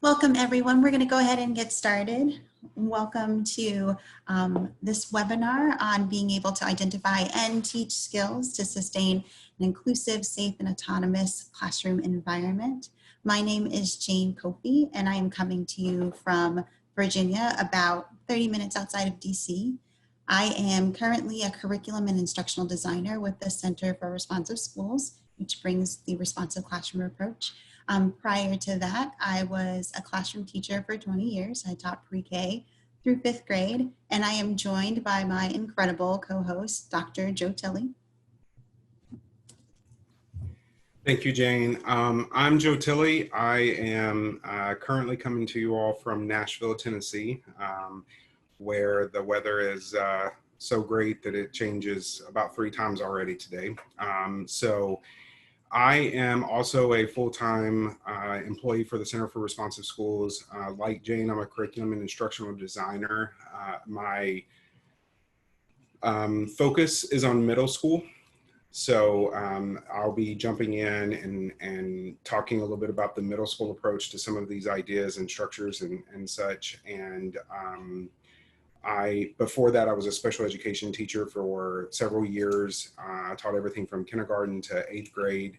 Welcome everyone. We're going to go ahead and get started. Welcome to this webinar on being able to identify and teach skills to sustain an inclusive, safe, and autonomous classroom environment. My name is Jane Kofi, and I am coming to you from Virginia, about 30 minutes outside of DC. I am currently a curriculum and instructional designer with the Center for Responsive Schools, which brings the responsive classroom approach. Prior to that, I was a classroom teacher for 20 years. I taught pre-K through 5th grade, and I am joined by my incredible co-host, Dr. Joe Tilley. Thank you, Jane. I'm Joe Tilley. I am currently coming to you all from Nashville, Tennessee, where the weather is so great that it changes about 3 times already today. So I am also a full-time employee for the Center for Responsive Schools. Like Jane, I'm a curriculum and instructional designer. My focus is on middle school. So I'll be jumping in and talking a little bit about the middle school approach to some of these ideas and structures and such. And before that, I was a special education teacher for several years. I taught everything from kindergarten to 8th grade,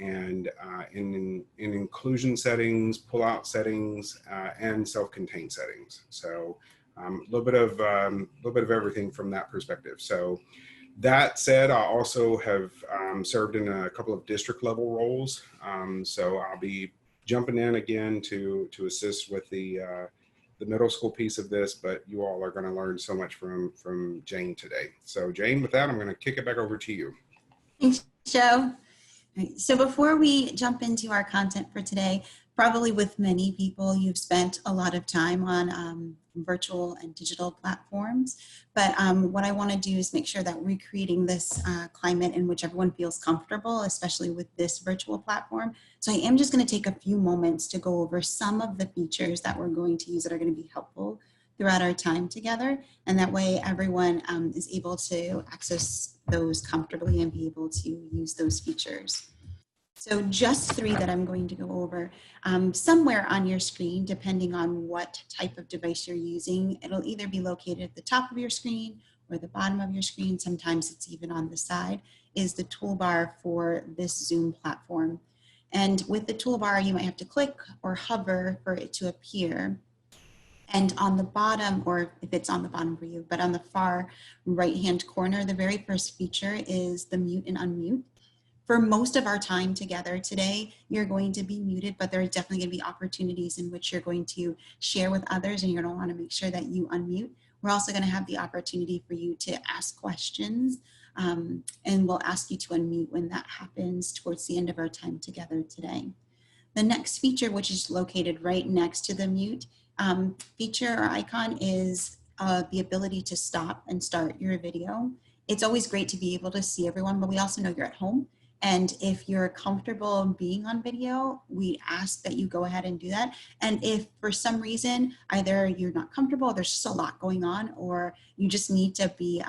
and in inclusion settings, pull-out settings, and self-contained settings. So a little bit of everything from that perspective. So that said, I also have served in a couple of district level roles. So I'll be jumping in again to assist with the middle school piece of this, but you all are going to learn so much from Jane today. So Jane, with that, I'm going to kick it back over to you. Thanks, Joe. So before we jump into our content for today, probably with many people, you've spent a lot of time on virtual and digital platforms. But what I want to do is make sure that we're creating this climate in which everyone feels comfortable, especially with this virtual platform. So I am just going to take a few moments to go over some of the features that we're going to use that are going to be helpful throughout our time together. And that way everyone is able to access those comfortably and be able to use those features. So just 3 that I'm going to go over. Somewhere on your screen, depending on what type of device you're using, it'll either be located at the top of your screen or the bottom of your screen. Sometimes it's even on the side, is the toolbar for this Zoom platform. And with the toolbar, you might have to click or hover for it to appear. And on the bottom, or if it's on the bottom for you, but on the far right-hand corner, the very first feature is the mute and unmute. For most of our time together today, you're going to be muted, but there are definitely going to be opportunities in which you're going to share with others, and you're going to want to make sure that you unmute. We're also going to have the opportunity for you to ask questions, and we'll ask you to unmute when that happens towards the end of our time together today. The next feature, which is located right next to the mute feature or icon, is the ability to stop and start your video. It's always great to be able to see everyone, but we also know you're at home. And if you're comfortable being on video, we ask that you go ahead and do that. And if for some reason, either you're not comfortable, there's just a lot going on, or you just need to be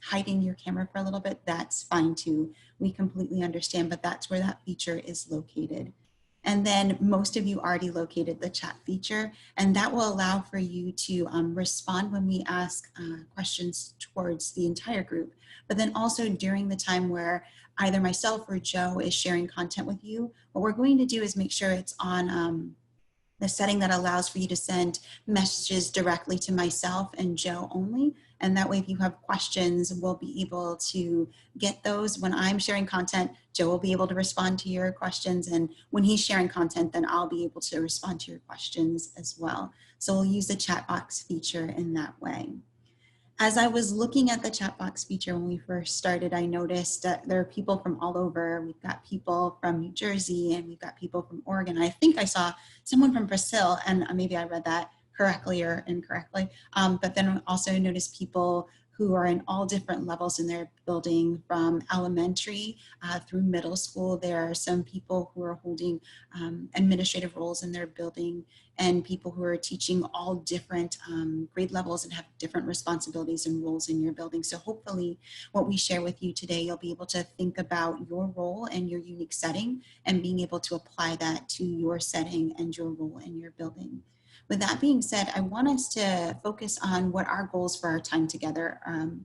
hiding your camera for a little bit, that's fine too. We completely understand, but that's where that feature is located. And then most of you already located the chat feature, and that will allow for you to respond when we ask questions towards the entire group. But then also during the time where either myself or Joe is sharing content with you, what we're going to do is make sure it's on the setting that allows for you to send messages directly to myself and Joe only. And that way, if you have questions, we'll be able to get those. When I'm sharing content, Joe will be able to respond to your questions. And when he's sharing content, then I'll be able to respond to your questions as well. So we'll use the chat box feature in that way. As I was looking at the chat box feature when we first started, I noticed that there are people from all over. We've got people from New Jersey and we've got people from Oregon. I think I saw someone from Brazil, and maybe I read that correctly or incorrectly. But then also noticed people who are in all different levels in their building, from elementary through middle school. There are some people who are holding administrative roles in their building, and people who are teaching all different grade levels and have different responsibilities and roles in your building. So hopefully what we share with you today, you'll be able to think about your role and your unique setting and being able to apply that to your setting and your role in your building. With that being said, I want us to focus on what our goals for our time together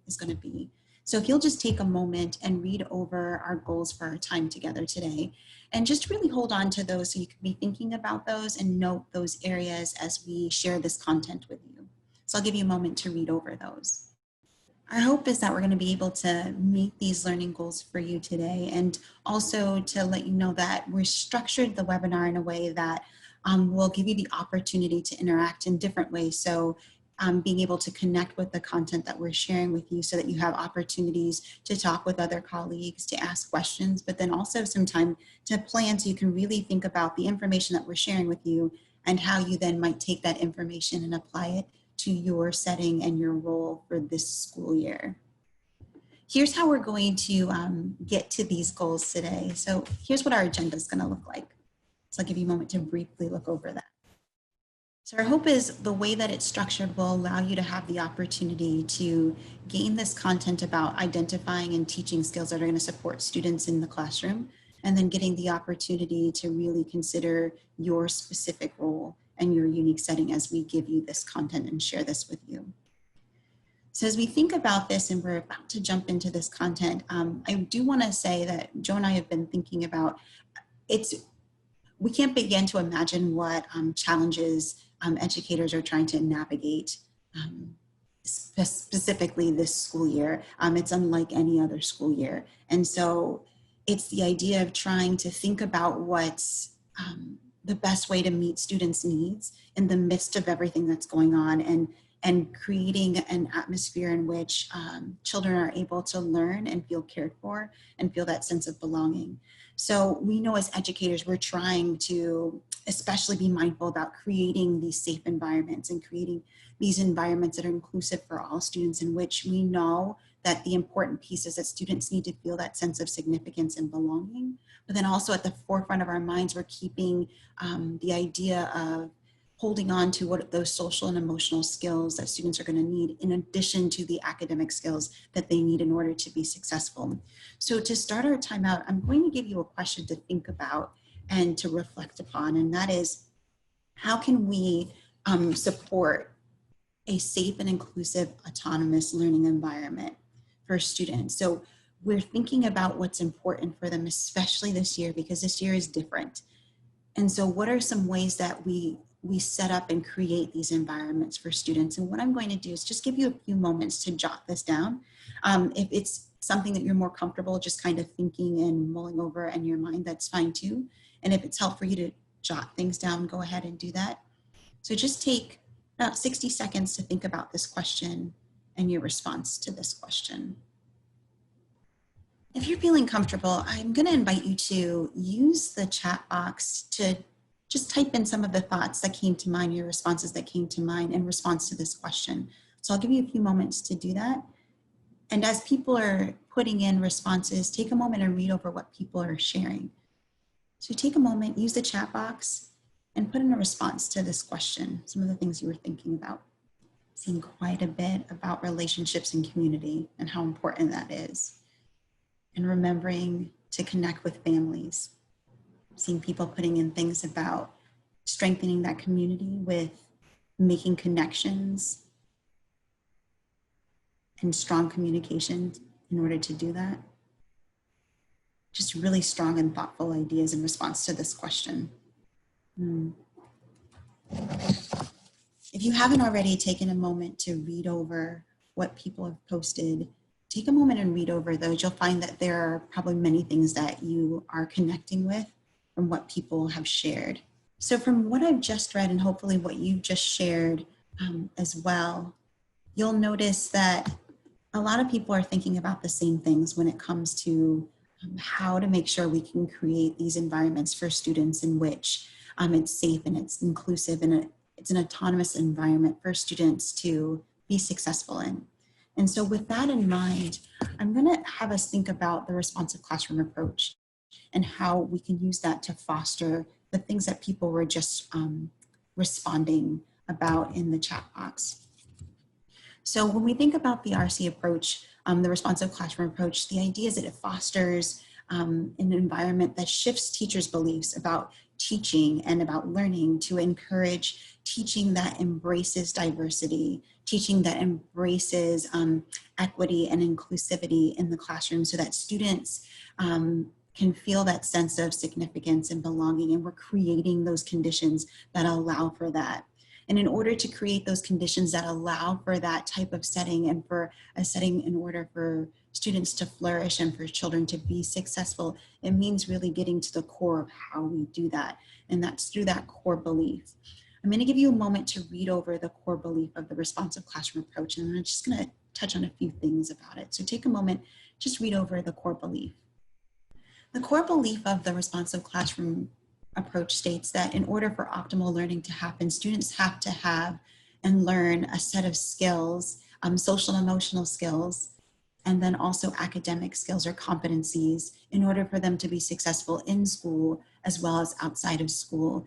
is going to be. So if you'll just take a moment and read over our goals for our time together today, and just really hold on to those so you can be thinking about those and note those areas as we share this content with you. So I'll give you a moment to read over those. Our hope is that we're going to be able to meet these learning goals for you today, and also to let you know that we're structured the webinar in a way that will give you the opportunity to interact in different ways. So being able to connect with the content that we're sharing with you so that you have opportunities to talk with other colleagues, to ask questions, but then also some time to plan so you can really think about the information that we're sharing with you and how you then might take that information and apply it to your setting and your role for this school year. Here's how we're going to get to these goals today. So here's what our agenda is going to look like. So I'll give you a moment to briefly look over that. So our hope is the way that it's structured will allow you to have the opportunity to gain this content about identifying and teaching skills that are going to support students in the classroom, and then getting the opportunity to really consider your specific role and your unique setting as we give you this content and share this with you. So as we think about this, and we're about to jump into this content, I do want to say that Joe and I have been thinking about we can't begin to imagine what challenges educators are trying to navigate specifically this school year. It's unlike any other school year. And so it's the idea of trying to think about what's the best way to meet students' needs in the midst of everything that's going on, and creating an atmosphere in which children are able to learn and feel cared for and feel that sense of belonging. So we know as educators, we're trying to especially be mindful about creating these safe environments and creating these environments that are inclusive for all students, in which we know that the important piece is that students need to feel that sense of significance and belonging. But then also at the forefront of our minds, we're keeping the idea of holding on to what those social and emotional skills that students are going to need, in addition to the academic skills that they need in order to be successful. So to start our time out, I'm going to give you a question to think about and to reflect upon, and that is, how can we support a safe and inclusive autonomous learning environment for students? So we're thinking about what's important for them, especially this year, because this year is different. And so what are some ways that we set up and create these environments for students? And what I'm going to do is just give you a few moments to jot this down. If it's something that you're more comfortable just kind of thinking and mulling over in your mind, that's fine too. And if it's helpful for you to jot things down, go ahead and do that. So just take about 60 seconds to think about this question and your response to this question. If you're feeling comfortable, I'm going to invite you to use the chat box to just type in some of the thoughts that came to mind, your responses that came to mind in response to this question. So I'll give you a few moments to do that. And as people are putting in responses, take a moment and read over what people are sharing. So take a moment, use the chat box, and put in a response to this question, some of the things you were thinking about. Seeing quite a bit about relationships and community and how important that is. And remembering to connect with families. Seeing people putting in things about strengthening that community with making connections and strong communication in order to do that. Just really strong and thoughtful ideas in response to this question. If you haven't already taken a moment to read over what people have posted, take a moment and read over those. You'll find that there are probably many things that you are connecting with from what people have shared. So from what I've just read, and hopefully what you've just shared as well, you'll notice that a lot of people are thinking about the same things when it comes to how to make sure we can create these environments for students in which it's safe and it's inclusive and it's an autonomous environment for students to be successful in. And so with that in mind, I'm gonna have us think about the responsive classroom approach and how we can use that to foster the things that people were just responding about in the chat box. So when we think about the RC approach, the responsive classroom approach, the idea is that it fosters an environment that shifts teachers' beliefs about teaching and about learning to encourage teaching that embraces diversity, teaching that embraces equity and inclusivity in the classroom so that students can feel that sense of significance and belonging, and we're creating those conditions that allow for that. And in order to create those conditions that allow for that type of setting and for a setting in order for students to flourish and for children to be successful, it means really getting to the core of how we do that. And that's through that core belief. I'm going to give you a moment to read over the core belief of the responsive classroom approach, and I'm just going to touch on a few things about it. So take a moment, just read over the core belief. The core belief of the responsive classroom approach states that in order for optimal learning to happen, students have to have and learn a set of skills, social and emotional skills, and then also academic skills or competencies in order for them to be successful in school as well as outside of school.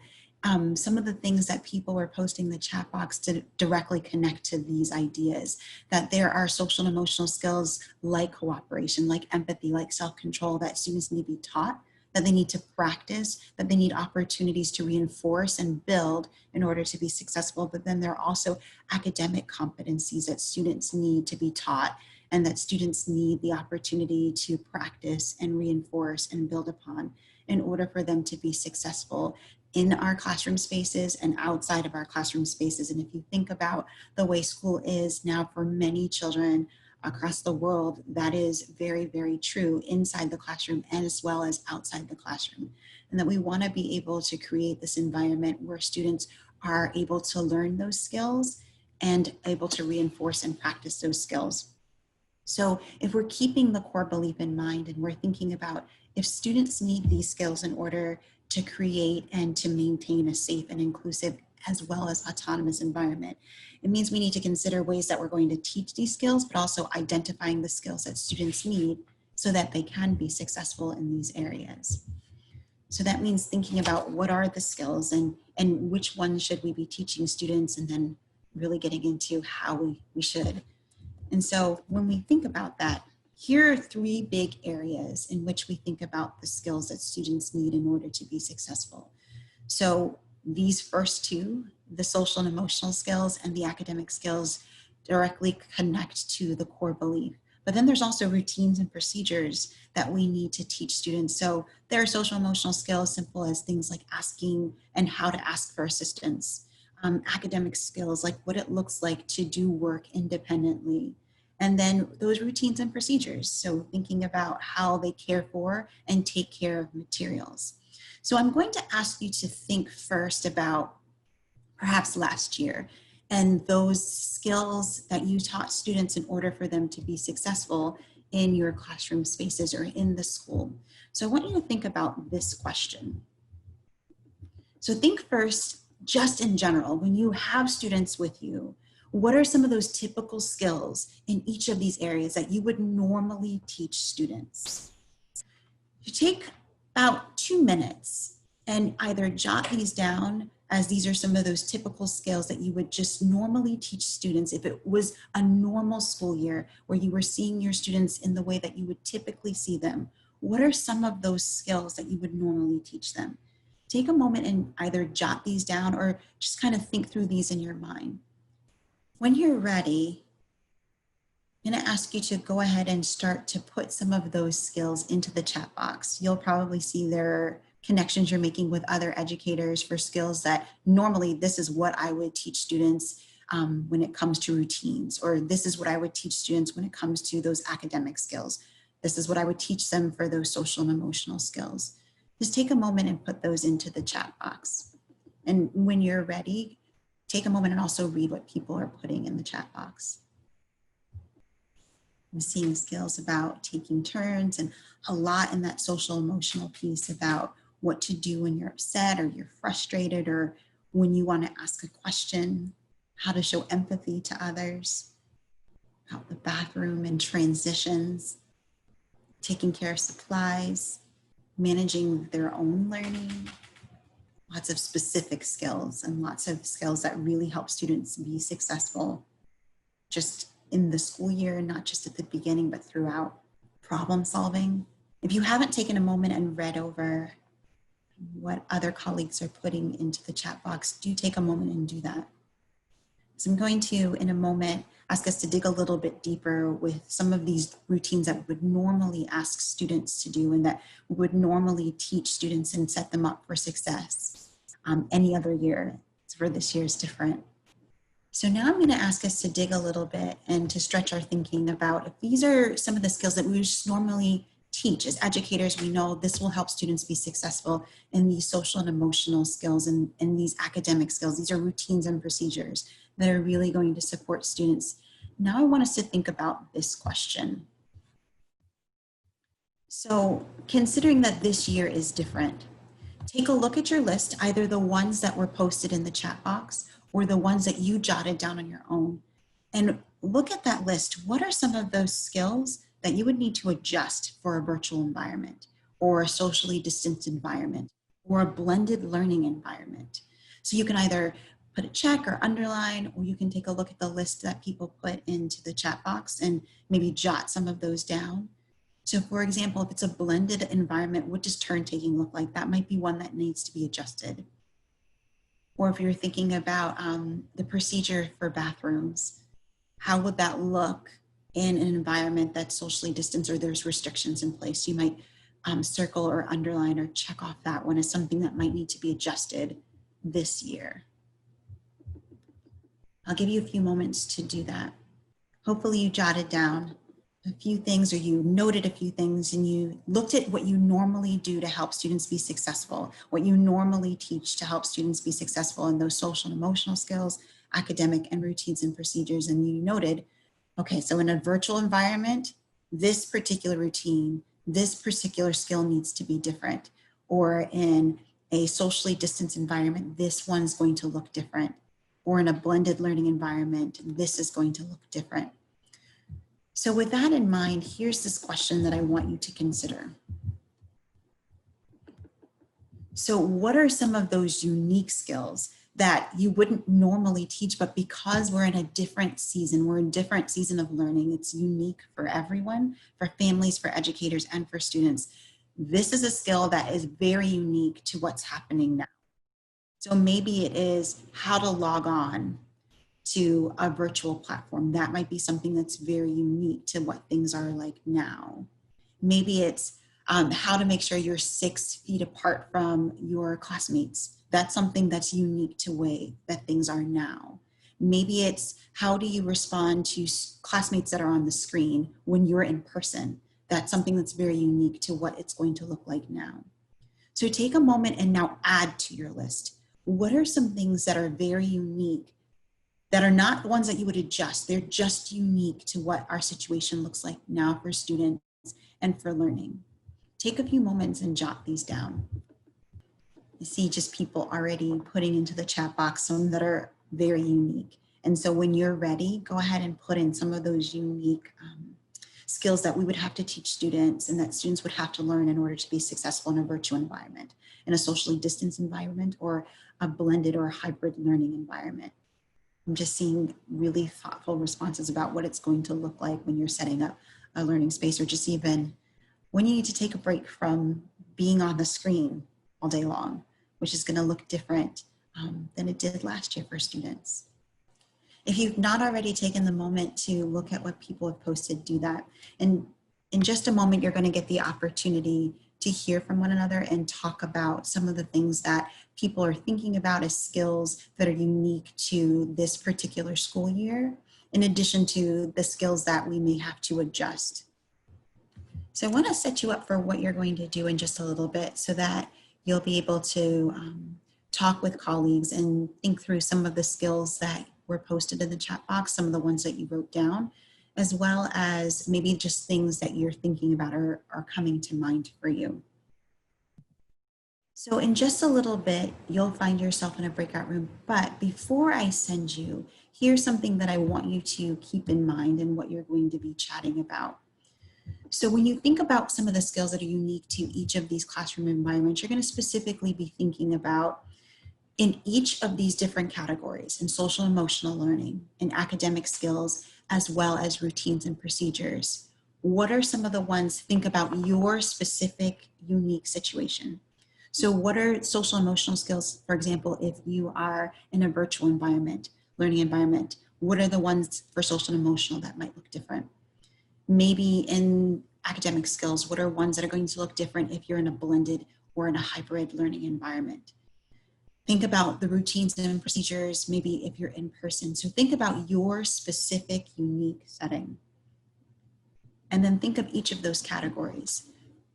Some of the things that people were posting in the chat box to directly connect to these ideas, that there are social and emotional skills like cooperation, like empathy, like self-control that students need to be taught, that they need to practice, that they need opportunities to reinforce and build in order to be successful. But then there are also academic competencies that students need to be taught and that students need the opportunity to practice and reinforce and build upon in order for them to be successful in our classroom spaces and outside of our classroom spaces. And if you think about the way school is now for many children across the world, that is very, very true inside the classroom and as well as outside the classroom. And that we want to be able to create this environment where students are able to learn those skills and able to reinforce and practice those skills. So if we're keeping the core belief in mind and we're thinking about if students need these skills in order to create and to maintain a safe and inclusive as well as autonomous environment, it means we need to consider ways that we're going to teach these skills, but also identifying the skills that students need so that they can be successful in these areas. So that means thinking about what are the skills and which ones should we be teaching students, and then really getting into how we should. And so when we think about that, here are three big areas in which we think about the skills that students need in order to be successful. So these first two, the social and emotional skills and the academic skills, directly connect to the core belief. But then there's also routines and procedures that we need to teach students. So there are social and emotional skills, simple as things like asking and how to ask for assistance. Academic skills, like what it looks like to do work independently. And then those routines and procedures. So thinking about how they care for and take care of materials. So I'm going to ask you to think first about perhaps last year and those skills that you taught students in order for them to be successful in your classroom spaces or in the school. So I want you to think about this question. So think first, just in general, when you have students with you, what are some of those typical skills in each of these areas that you would normally teach students? You take about 2 minutes and either jot these down, as these are some of those typical skills that you would just normally teach students if it was a normal school year where you were seeing your students in the way that you would typically see them. What are some of those skills that you would normally teach them? Take a moment and either jot these down or just kind of think through these in your mind. When you're ready, I'm going to ask you to go ahead and start to put some of those skills into the chat box. You'll probably see there are connections you're making with other educators for skills that normally this is what I would teach students when it comes to routines, or this is what I would teach students when it comes to those academic skills. This is what I would teach them for those social and emotional skills. Just take a moment and put those into the chat box. And when you're ready, take a moment and also read what people are putting in the chat box. I'm seeing skills about taking turns and a lot in that social emotional piece about what to do when you're upset or you're frustrated or when you want to ask a question, how to show empathy to others. out the bathroom and transitions, taking care of supplies, managing their own learning, lots of specific skills and lots of skills that really help students be successful just in the school year, not just at the beginning, but throughout. Problem solving. If you haven't taken a moment and read over what other colleagues are putting into the chat box, do take a moment and do that. So I'm going to, in a moment, ask us to dig a little bit deeper with some of these routines that we would normally ask students to do and that we would normally teach students and set them up for success any other year. So for this year is different. So now I'm going to ask us to dig a little bit and to stretch our thinking about if these are some of the skills that we just normally teach. As educators, we know this will help students be successful in these social and emotional skills and these academic skills. These are routines and procedures that are really going to support students. Now I want us to think about this question. So considering that this year is different, take a look at your list, either the ones that were posted in the chat box or the ones that you jotted down on your own, and look at that list. What are some of those skills that you would need to adjust for a virtual environment or a socially distanced environment or a blended learning environment? So you can either put a check or underline, or you can take a look at the list that people put into the chat box and maybe jot some of those down. So for example, if it's a blended environment, what does turn taking look like? That might be one that needs to be adjusted. Or if you're thinking about the procedure for bathrooms, how would that look in an environment that's socially distanced or there's restrictions in place? You might circle or underline or check off that one as something that might need to be adjusted this year. I'll give you a few moments to do that. Hopefully you jotted down a few things or you noted a few things and you looked at what you normally do to help students be successful, what you normally teach to help students be successful in those social and emotional skills, academic and routines and procedures. And you noted, okay, so in a virtual environment, this particular routine, this particular skill needs to be different. Or in a socially distanced environment, this one's going to look different. Or in a blended learning environment, this is going to look different. So with that in mind, here's this question that I want you to consider. So what are some of those unique skills that you wouldn't normally teach, but because we're in a different season, we're in a different season of learning, it's unique for everyone, for families, for educators, and for students. This is a skill that is very unique to what's happening now. So maybe it is how to log on to a virtual platform. That might be something that's very unique to what things are like now. Maybe it's how to make sure you're 6 feet apart from your classmates. That's something that's unique to the way that things are now. Maybe it's how do you respond to classmates that are on the screen when you're in person. That's something that's very unique to what it's going to look like now. So take a moment and now add to your list. What are some things that are very unique that are not the ones that you would adjust? They're just unique to what our situation looks like now for students and for learning. Take a few moments and jot these down. I see just people already putting into the chat box some that are very unique. And so when you're ready, go ahead and put in some of those unique skills that we would have to teach students and that students would have to learn in order to be successful in a virtual environment, in a socially distanced environment, or a blended or hybrid learning environment. I'm just seeing really thoughtful responses about what it's going to look like when you're setting up a learning space, or just even when you need to take a break from being on the screen all day long, which is going to look different than it did last year for students. If you've not already taken the moment to look at what people have posted, do that. And in just a moment, you're going to get the opportunity to hear from one another and talk about some of the things that people are thinking about as skills that are unique to this particular school year, in addition to the skills that we may have to adjust. So I want to set you up for what you're going to do in just a little bit so that you'll be able to talk with colleagues and think through some of the skills that were posted in the chat box, some of the ones that you wrote down, as well as maybe just things that you're thinking about or are coming to mind for you. So in just a little bit, you'll find yourself in a breakout room. But before I send you, here's something that I want you to keep in mind and what you're going to be chatting about. So when you think about some of the skills that are unique to each of these classroom environments, you're going to specifically be thinking about in each of these different categories, in social emotional learning, in academic skills, as well as routines and procedures. What are some of the ones, think about your specific unique situation. So what are social emotional skills, for example, if you are in a virtual environment, learning environment, what are the ones for social and emotional that might look different? Maybe in academic skills, what are ones that are going to look different if you're in a blended or in a hybrid learning environment? Think about the routines and procedures, maybe if you're in person. So think about your specific unique setting. And then think of each of those categories.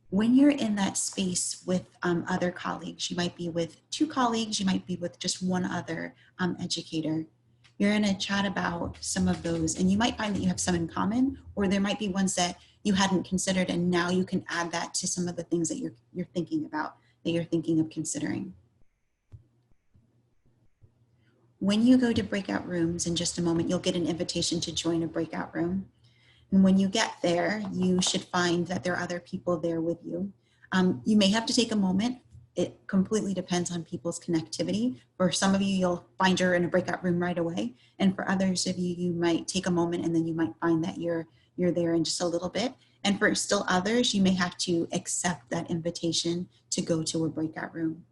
When you're in that space with other colleagues, you might be with 2 colleagues, you might be with just one other educator. You're going to chat about some of those, and you might find that you have some in common, or there might be ones that you hadn't considered, and now you can add that to some of the things that you're thinking about, that you're thinking of considering. When you go to breakout rooms in just a moment, you'll get an invitation to join a breakout room. And when you get there, you should find that there are other people there with you. You may have to take a moment. It completely depends on people's connectivity. For some of you, you'll find you're in a breakout room right away. And for others of you, you might take a moment and then you might find that you're there in just a little bit. And for still others, you may have to accept that invitation to go to a breakout room.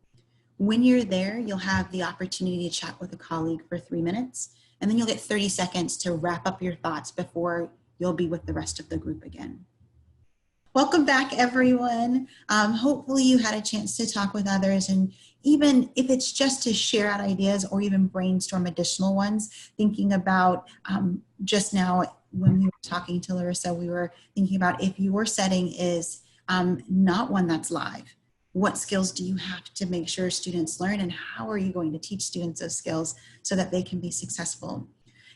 When you're there, you'll have the opportunity to chat with a colleague for 3 minutes, and then you'll get 30 seconds to wrap up your thoughts before you'll be with the rest of the group again. Welcome back, everyone. Hopefully you had a chance to talk with others, and even if it's just to share out ideas or even brainstorm additional ones, thinking about just now when we were talking to Larissa, we were thinking about if your setting is not one that's live, what skills do you have to make sure students learn, and how are you going to teach students those skills so that they can be successful?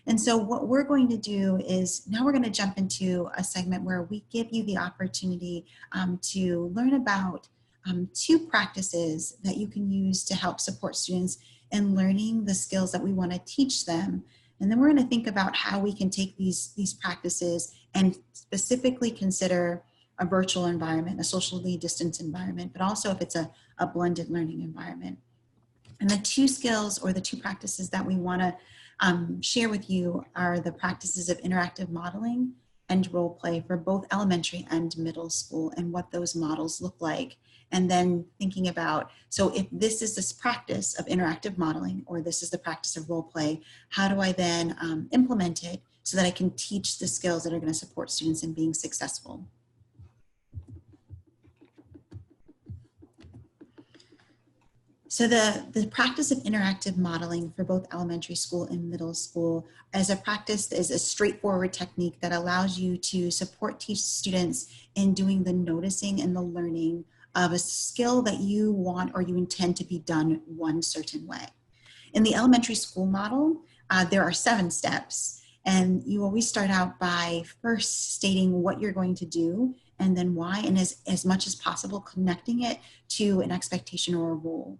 And so what we're going to do is now we're going to jump into a segment where we give you the opportunity to learn about 2 practices that you can use to help support students in learning the skills that we want to teach them. And then we're going to think about how we can take these practices and specifically consider a virtual environment, a socially distanced environment, but also if it's a blended learning environment. And the 2 skills or the 2 practices that we want to share with you are the practices of interactive modeling and role play for both elementary and middle school, and what those models look like. And then thinking about, so if this is this practice of interactive modeling, or this is the practice of role play, how do I then implement it so that I can teach the skills that are going to support students in being successful? So the practice of interactive modeling for both elementary school and middle school as a practice is a straightforward technique that allows you to support students in doing the noticing and the learning of a skill that you want or you intend to be done one certain way. In the elementary school model, there are 7 steps, and you always start out by first stating what you're going to do and then why, and as much as possible connecting it to an expectation or a role.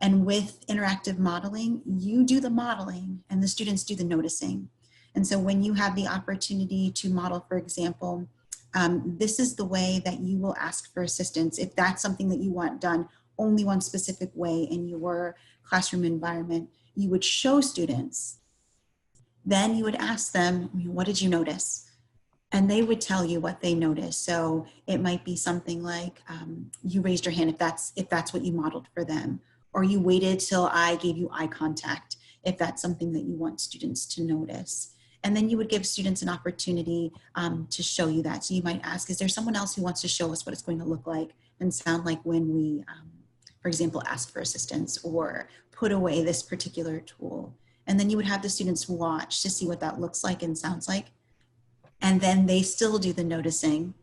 And with interactive modeling, you do the modeling and the students do the noticing. And so when you have the opportunity to model, for example, this is the way that you will ask for assistance. If that's something that you want done only one specific way in your classroom environment, you would show students. Then you would ask them, what did you notice? And they would tell you what they noticed. So it might be something like you raised your hand if that's what you modeled for them, or you waited till I gave you eye contact if that's something that you want students to notice. And then you would give students an opportunity to show you that. So you might ask, is there someone else who wants to show us what it's going to look like and sound like when we, for example, ask for assistance or put away this particular tool? And then you would have the students watch to see what that looks like and sounds like. And then they still do the noticing.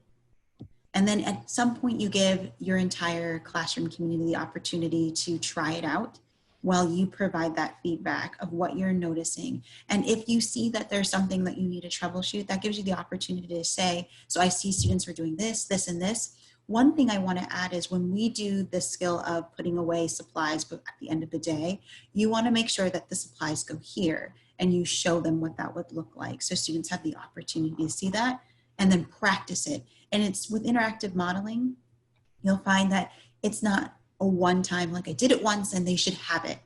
And then at some point you give your entire classroom community the opportunity to try it out while you provide that feedback of what you're noticing. And if you see that there's something that you need to troubleshoot, that gives you the opportunity to say, so I see students are doing this, this, and this. One thing I want to add is when we do the skill of putting away supplies, but at the end of the day, you want to make sure that the supplies go here. and you show them what that would look like. So students have the opportunity to see that and then practice it. And it's with interactive modeling, you'll find that it's not a one time, like I did it once and they should have it.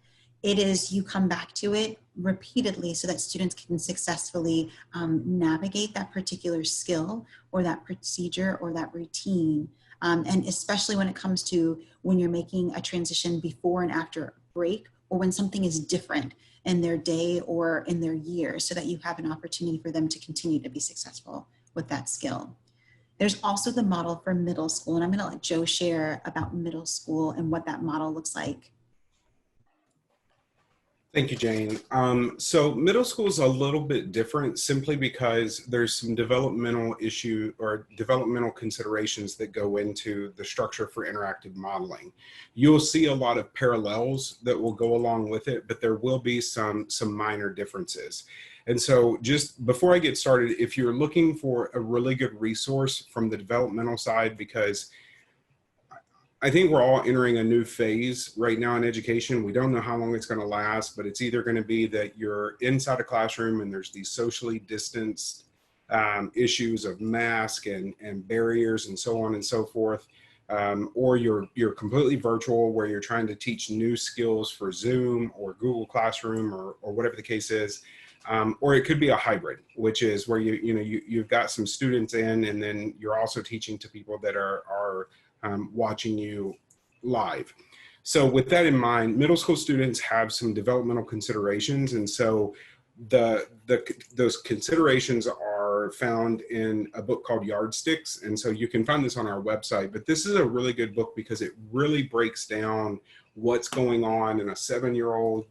It is you come back to it repeatedly so that students can successfully navigate that particular skill or that procedure or that routine. And especially when it comes to when you're making a transition before and after a break, or when something is different in their day or in their year, so that you have an opportunity for them to continue to be successful with that skill. There's also the model for middle school, and I'm going to let Joe share about middle school and what that model looks like. Thank you, Jane. So middle school is a little bit different simply because there's some developmental issue or developmental considerations that go into the structure for interactive modeling. You'll see a lot of parallels that will go along with it, but there will be some minor differences. And so just before I get started, if you're looking for a really good resource from the developmental side, because I think we're all entering a new phase right now in education. We don't know how long it's going to last, but it's either going to be that you're inside a classroom and there's these socially distanced issues of mask and barriers and so on and so forth, or you're completely virtual where you're trying to teach new skills for Zoom or Google Classroom or whatever the case is. Or it could be a hybrid, which is where you've got some students in, and then you're also teaching to people that are watching you live. So with that in mind, middle school students have some developmental considerations, and so those considerations are found in a book called Yardsticks, and so you can find this on our website. But this is a really good book because it really breaks down what's going on in a 7-year-old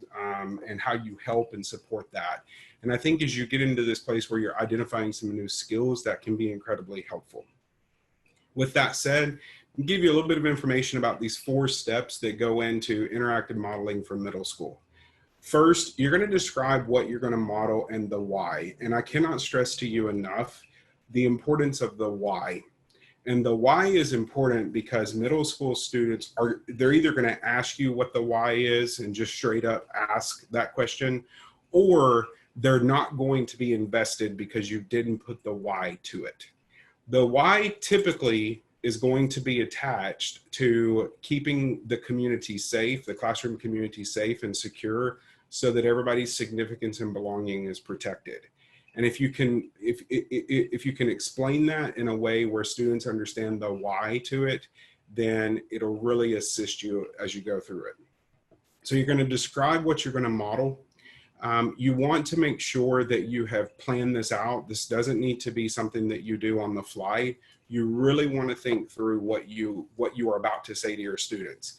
and how you help and support that. And I think as you get into this place where you're identifying some new skills, that can be incredibly helpful. With that said, I'll give you a little bit of information about these 4 steps that go into interactive modeling for middle school. First, you're going to describe what you're going to model and the why. And I cannot stress to you enough the importance of the why. And the why is important because middle school students they're either going to ask you what the why is and just straight up ask that question, or they're not going to be invested because you didn't put the why to it. The why typically is going to be attached to keeping the community safe, the classroom community safe and secure, so that everybody's significance and belonging is protected. And if you can explain that in a way where students understand the why to it, then it'll really assist you as you go through it. So you're going to describe what you're going to model. You want to make sure that you have planned this out. This doesn't need to be something that you do on the fly. You really want to think through what you are about to say to your students.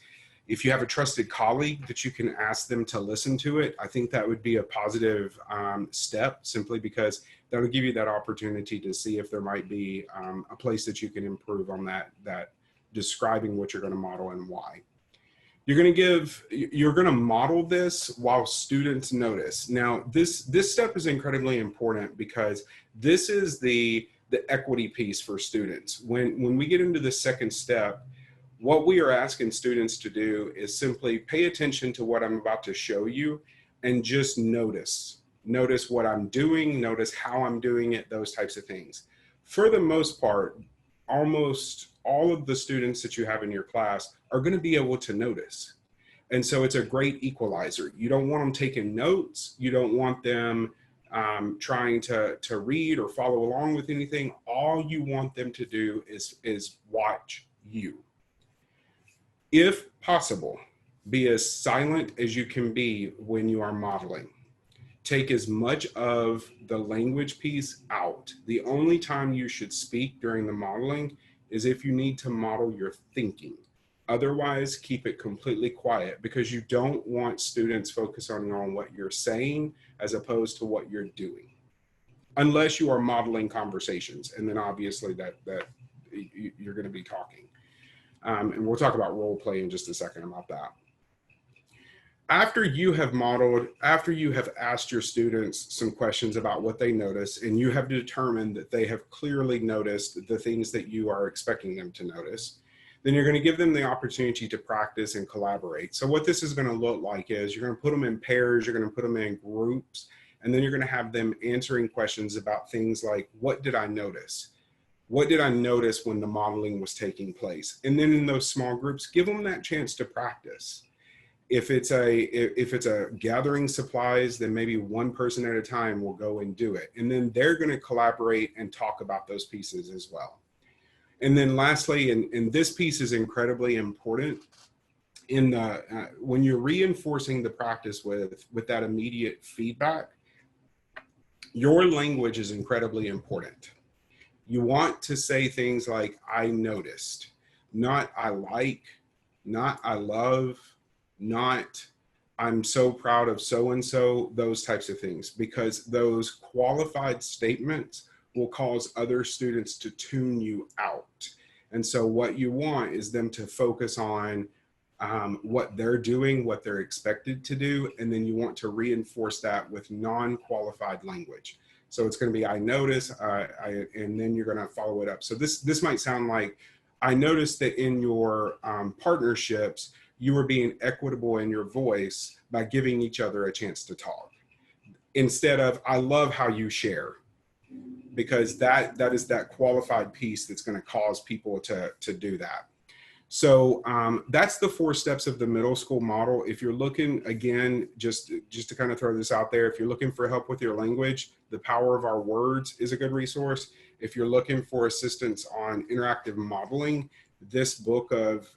If you have a trusted colleague that you can ask them to listen to it, I think that would be a positive step, simply because that would give you that opportunity to see if there might be a place that you can improve on that describing what you're going to model and why. You're going to model this while students notice. Now, this step is incredibly important because this is the equity piece for students. When we get into the second step, what we are asking students to do is simply pay attention to what I'm about to show you and just notice. Notice what I'm doing, notice how I'm doing it, those types of things. For the most part, almost all of the students that you have in your class are going to be able to notice. And so it's a great equalizer. You don't want them taking notes. You don't want them trying to read or follow along with anything. All you want them to do is watch you. If possible, be as silent as you can be when you are modeling. Take as much of the language piece out. The only time you should speak during the modeling is if you need to model your thinking. Otherwise, keep it completely quiet because you don't want students focusing on what you're saying as opposed to what you're doing. Unless you are modeling conversations, and then obviously that you're going to be talking. And we'll talk about role play in just a second about that. After you have modeled, after you have asked your students some questions about what they notice, and you have determined that they have clearly noticed the things that you are expecting them to notice, then you're going to give them the opportunity to practice and collaborate. So what this is going to look like is you're going to put them in pairs, you're going to put them in groups, And then you're going to have them answering questions about things like, what did I notice? What did I notice when the modeling was taking place? And then in those small groups, give them that chance to practice. If it's a gathering supplies, then maybe one person at a time will go and do it. And then they're going to collaborate and talk about those pieces as well. And then lastly, and this piece is incredibly important, when you're reinforcing the practice with that immediate feedback, your language is incredibly important. You want to say things like, I noticed, not I like, not I love, not I'm so proud of so-and-so, those types of things, because those qualified statements will cause other students to tune you out. And so what you want is them to focus on what they're doing, what they're expected to do, and then you want to reinforce that with non-qualified language. So it's going to be, I notice, and then you're going to follow it up. So this might sound like, I noticed that in your partnerships, you were being equitable in your voice by giving each other a chance to talk. Instead of, I love how you share, because that is that qualified piece that's going to cause people to do that. So that's the 4 steps of the middle school model. If you're looking, again, just to kind of throw this out there, if you're looking for help with your language, The Power of Our Words is a good resource. If you're looking for assistance on interactive modeling, this book of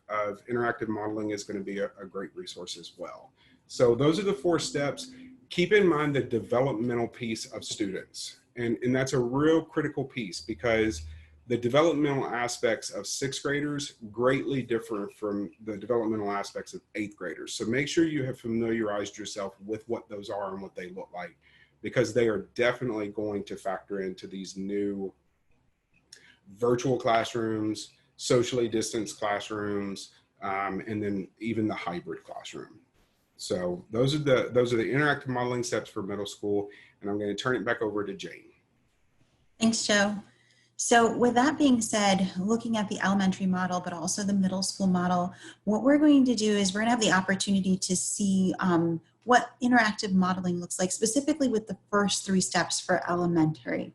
interactive modeling is going to be a great resource as well. So those are the 4 steps. Keep in mind the developmental piece of students. And that's a real critical piece, because the developmental aspects of 6th graders greatly differ from the developmental aspects of 8th graders. So make sure you have familiarized yourself with what those are and what they look like, because they are definitely going to factor into these new virtual classrooms, socially distanced classrooms, and then even the hybrid classroom. So those are the interactive modeling steps for middle school, and I'm going to turn it back over to Jane. Thanks, Joe. So with that being said, looking at the elementary model, but also the middle school model, what we're going to do is we're going to have the opportunity to see what interactive modeling looks like, specifically with the first 3 steps for elementary.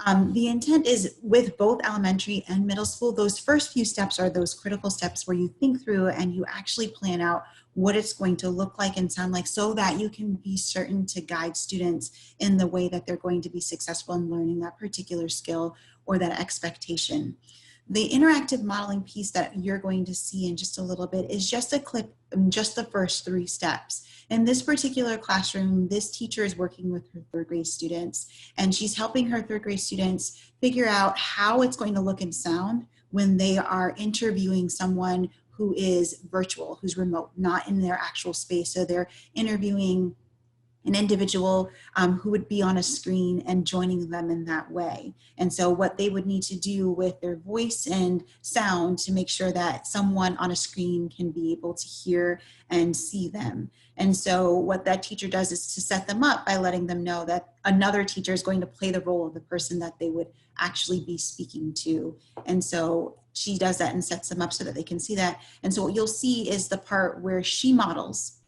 The intent is with both elementary and middle school, those first few steps are those critical steps where you think through and you actually plan out what it's going to look like and sound like, so that you can be certain to guide students in the way that they're going to be successful in learning that particular skill or that expectation. The interactive modeling piece that you're going to see in just a little bit is just a clip, just the first 3 steps. In this particular classroom, this teacher is working with her 3rd grade students, and she's helping her 3rd grade students figure out how it's going to look and sound when they are interviewing someone who is virtual, who's remote, not in their actual space. So they're interviewing an individual who would be on a screen and joining them in that way. And so what they would need to do with their voice and sound to make sure that someone on a screen can be able to hear and see them. And so what that teacher does is to set them up by letting them know that another teacher is going to play the role of the person that they would actually be speaking to. And so she does that and sets them up so that they can see that. And so what you'll see is the part where she models,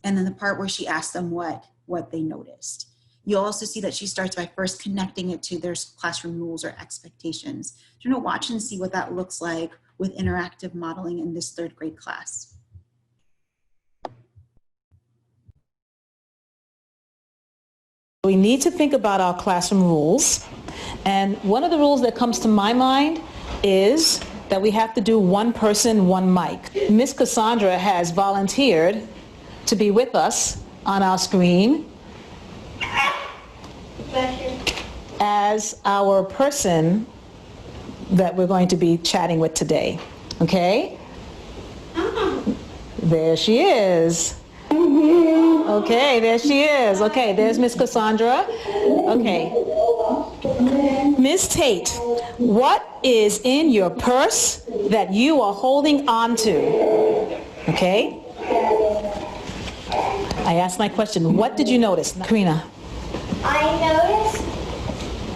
and then the part where she asks them what they noticed. You'll also see that she starts by first connecting it to their classroom rules or expectations. You're going to watch and see what that looks like with interactive modeling in this 3rd grade class. We need to think about our classroom rules. And one of the rules that comes to my mind is that we have to do 1 person, 1 mic. Miss Cassandra has volunteered to be with us on our screen as our person that we're going to be chatting with today. Okay? There she is. Okay, there she is. Okay, there's Miss Cassandra. Okay. Miss Tate, what is in your purse that you are holding on to? Okay? I asked my question. What did you notice? Karina. I noticed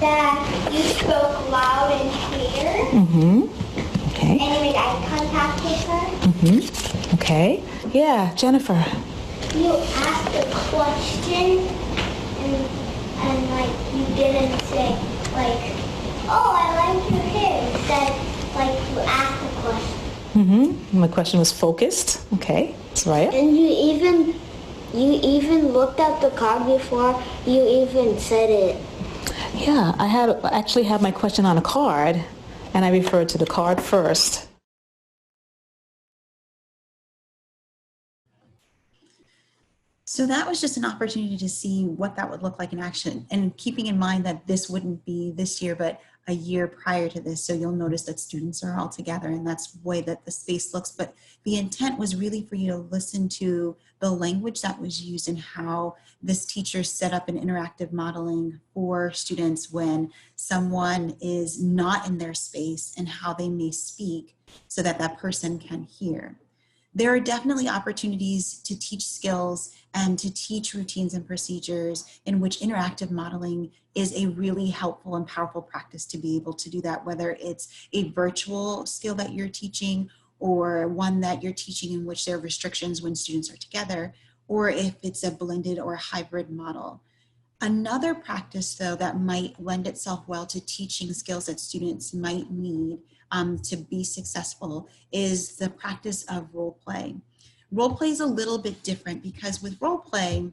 that you spoke loud and clear. Mm-hmm. Okay. And you made eye contact with her. Mm-hmm. Okay. Yeah, Jennifer. You asked a question and and like you didn't say like, oh, I like your hair. Instead, like you asked a question. My question was focused. Okay, that's right. And you even looked at the card before you even said it. Yeah, I actually had my question on a card, and I referred to the card first. So that was just an opportunity to see what that would look like in action, and keeping in mind that this wouldn't be this year, but a year prior to this. So you'll notice that students are all together, and that's the way that the space looks. But the intent was really for you to listen to the language that was used and how this teacher set up an interactive modeling for students when someone is not in their space, and how they may speak so that that person can hear. There are definitely opportunities to teach skills and to teach routines and procedures in which interactive modeling is a really helpful and powerful practice to be able to do that, whether it's a virtual skill that you're teaching or one that you're teaching in which there are restrictions when students are together, or if it's a blended or a hybrid model. Another practice, though, that might lend itself well to teaching skills that students might need to be successful is the practice of role play. Role play is a little bit different because with role play,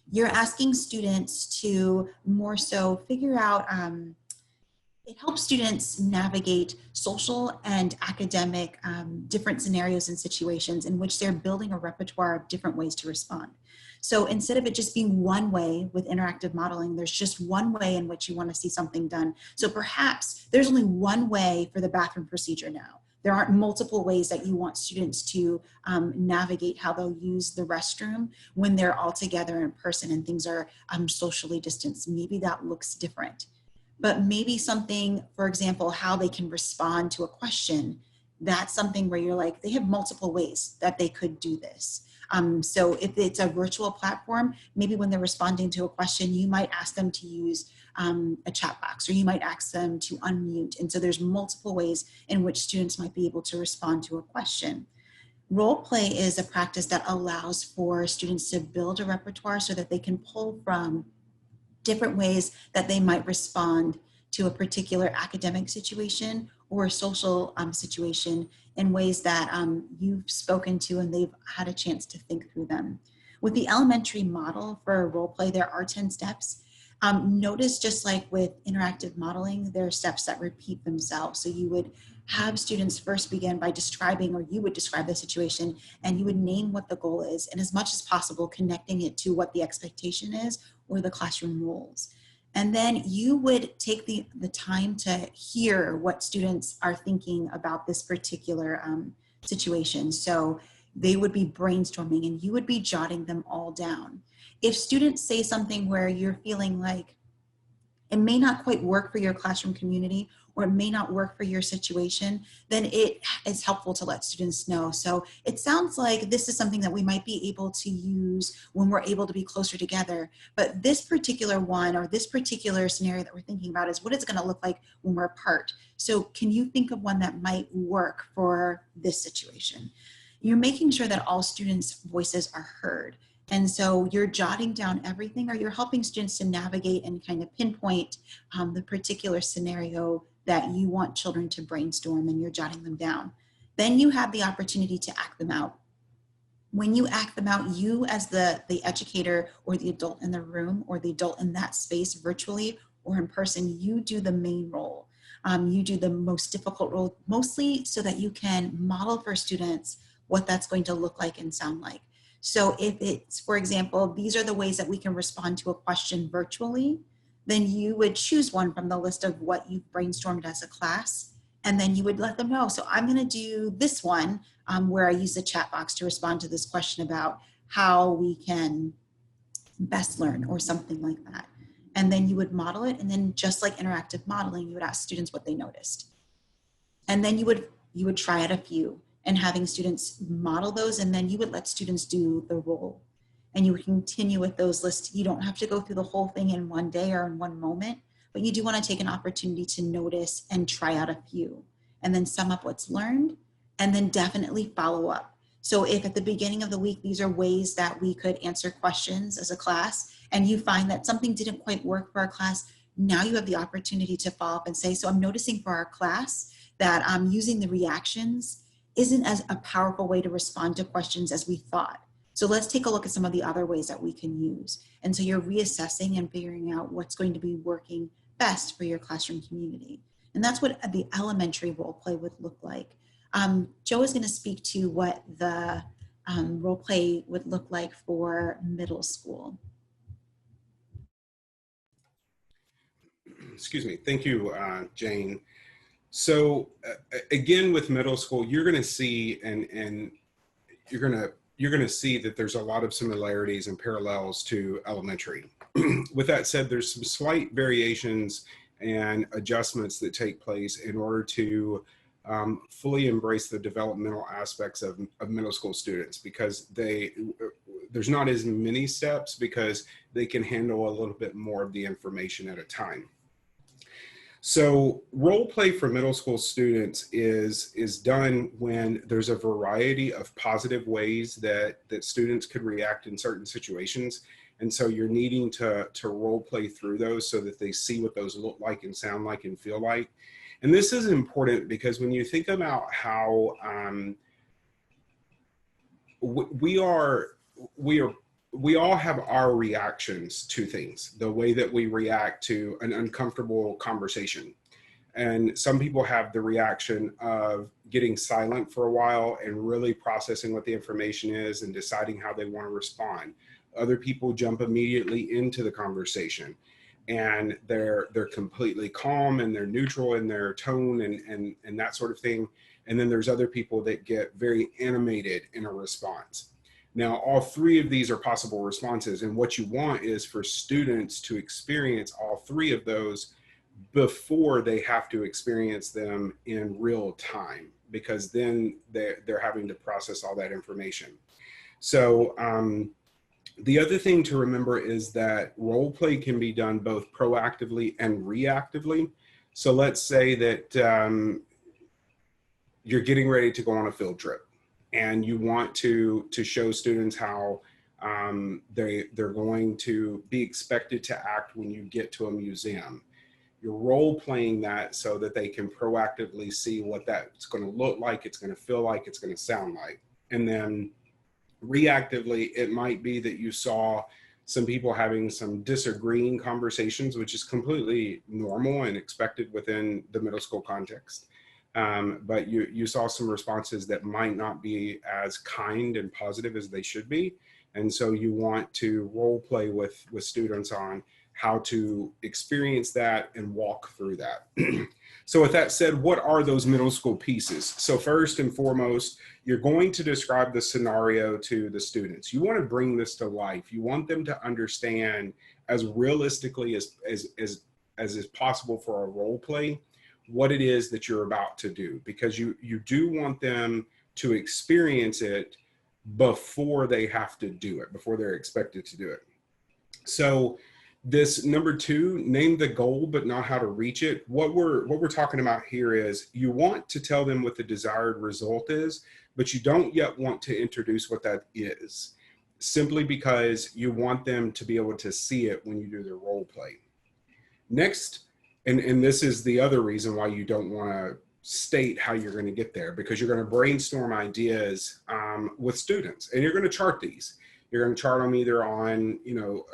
you're asking students to more so figure out, it helps students navigate social and academic different scenarios and situations in which they're building a repertoire of different ways to respond. So instead of it just being one way with interactive modeling, there's just one way in which you want to see something done. So perhaps there's only one way for the bathroom procedure now. There aren't multiple ways that you want students to navigate how they'll use the restroom when they're all together in person and things are socially distanced. Maybe that looks different. But maybe something, for example, how they can respond to a question, that's something where you're like, they have multiple ways that they could do this. So if it's a virtual platform, maybe when they're responding to a question, you might ask them to use a chat box, or you might ask them to unmute. And so there's multiple ways in which students might be able to respond to a question. Role play is a practice that allows for students to build a repertoire so that they can pull from different ways that they might respond to a particular academic situation or a social situation in ways that you've spoken to and they've had a chance to think through them. With the elementary model for role play, there are 10 steps. Notice, just like with interactive modeling, there are steps that repeat themselves. So you would have students first begin by describing, or you would describe the situation, and you would name what the goal is, and as much as possible connecting it to what the expectation is or the classroom rules. And then you would take the time to hear what students are thinking about this particular situation. So they would be brainstorming and you would be jotting them all down. If students say something where you're feeling like it may not quite work for your classroom community, or it may not work for your situation, then it is helpful to let students know. So it sounds like this is something that we might be able to use when we're able to be closer together. But this particular one, or this particular scenario that we're thinking about, is what it's going to look like when we're apart. So can you think of one that might work for this situation? You're making sure that all students' voices are heard. And so you're jotting down everything, or you're helping students to navigate and kind of pinpoint the particular scenario that you want children to brainstorm, and you're jotting them down. Then you have the opportunity to act them out. When you act them out, you as the educator or the adult in the room, or the adult in that space virtually or in person, you do the main role. You do the most difficult role, mostly so that you can model for students what that's going to look like and sound like. So if it's, for example, these are the ways that we can respond to a question virtually, then you would choose one from the list of what you've brainstormed as a class, and then you would let them know. So I'm going to do this one where I use the chat box to respond to this question about how we can best learn, or something like that. And then you would model it, and then just like interactive modeling, you would ask students what they noticed. And then you would try out a few, and having students model those, and then you would let students do the role. And you would continue with those lists. You don't have to go through the whole thing in one day or in one moment, but you do want to take an opportunity to notice and try out a few, and then sum up what's learned, and then definitely follow up. So if at the beginning of the week, these are ways that we could answer questions as a class, and you find that something didn't quite work for our class, now you have the opportunity to follow up and say, so I'm noticing for our class that using the reactions isn't as a powerful way to respond to questions as we thought. So let's take a look at some of the other ways that we can use. And so you're reassessing and figuring out what's going to be working best for your classroom community. And that's what the elementary role play would look like. Joe is going to speak to what the role play would look like for middle school. Excuse me. Thank you, Jane. So again, with middle school, you're going to see, and you're going to see that there's a lot of similarities and parallels to elementary. With that said, there's some slight variations and adjustments that take place in order to fully embrace the developmental aspects of middle school students, because there's not as many steps because they can handle a little bit more of the information at a time. So role play for middle school students is done when there's a variety of positive ways that students could react in certain situations. And so you're needing to role play through those so that they see what those look like and sound like and feel like. And this is important because when you think about how we all have our reactions to things, the way that we react to an uncomfortable conversation. And some people have the reaction of getting silent for a while and really processing what the information is and deciding how they want to respond. Other people jump immediately into the conversation and they're completely calm and they're neutral in their tone and that sort of thing. And then there's other people that get very animated in a response. Now, all three of these are possible responses, and what you want is for students to experience all three of those before they have to experience them in real time, because then they're having to process all that information. So the other thing to remember is that role play can be done both proactively and reactively. So let's say that you're getting ready to go on a field trip, and you want to show students how they're going to be expected to act when you get to a museum. You're role playing that so that they can proactively see what that's going to look like, it's going to feel like, it's going to sound like. And then reactively, it might be that you saw some people having some disagreeing conversations, which is completely normal and expected within the middle school context. But you saw some responses that might not be as kind and positive as they should be. And so you want to role play with students on how to experience that and walk through that. So with that said, what are those middle school pieces? So first and foremost, you're going to describe the scenario to the students. You want to bring this to life. You want them to understand as realistically as is possible for a role play what it is that you're about to do, because you do want them to experience it before they have to do it, before they're expected to do it. So this number 2, name the goal but not how to reach it. What we're talking about here is you want to tell them what the desired result is, but you don't yet want to introduce what that is, simply because you want them to be able to see it when you do their role play. Next, and this is the other reason why you don't want to state how you're going to get there, because you're going to brainstorm ideas with students, and you're going to chart these. You're going to chart them either on,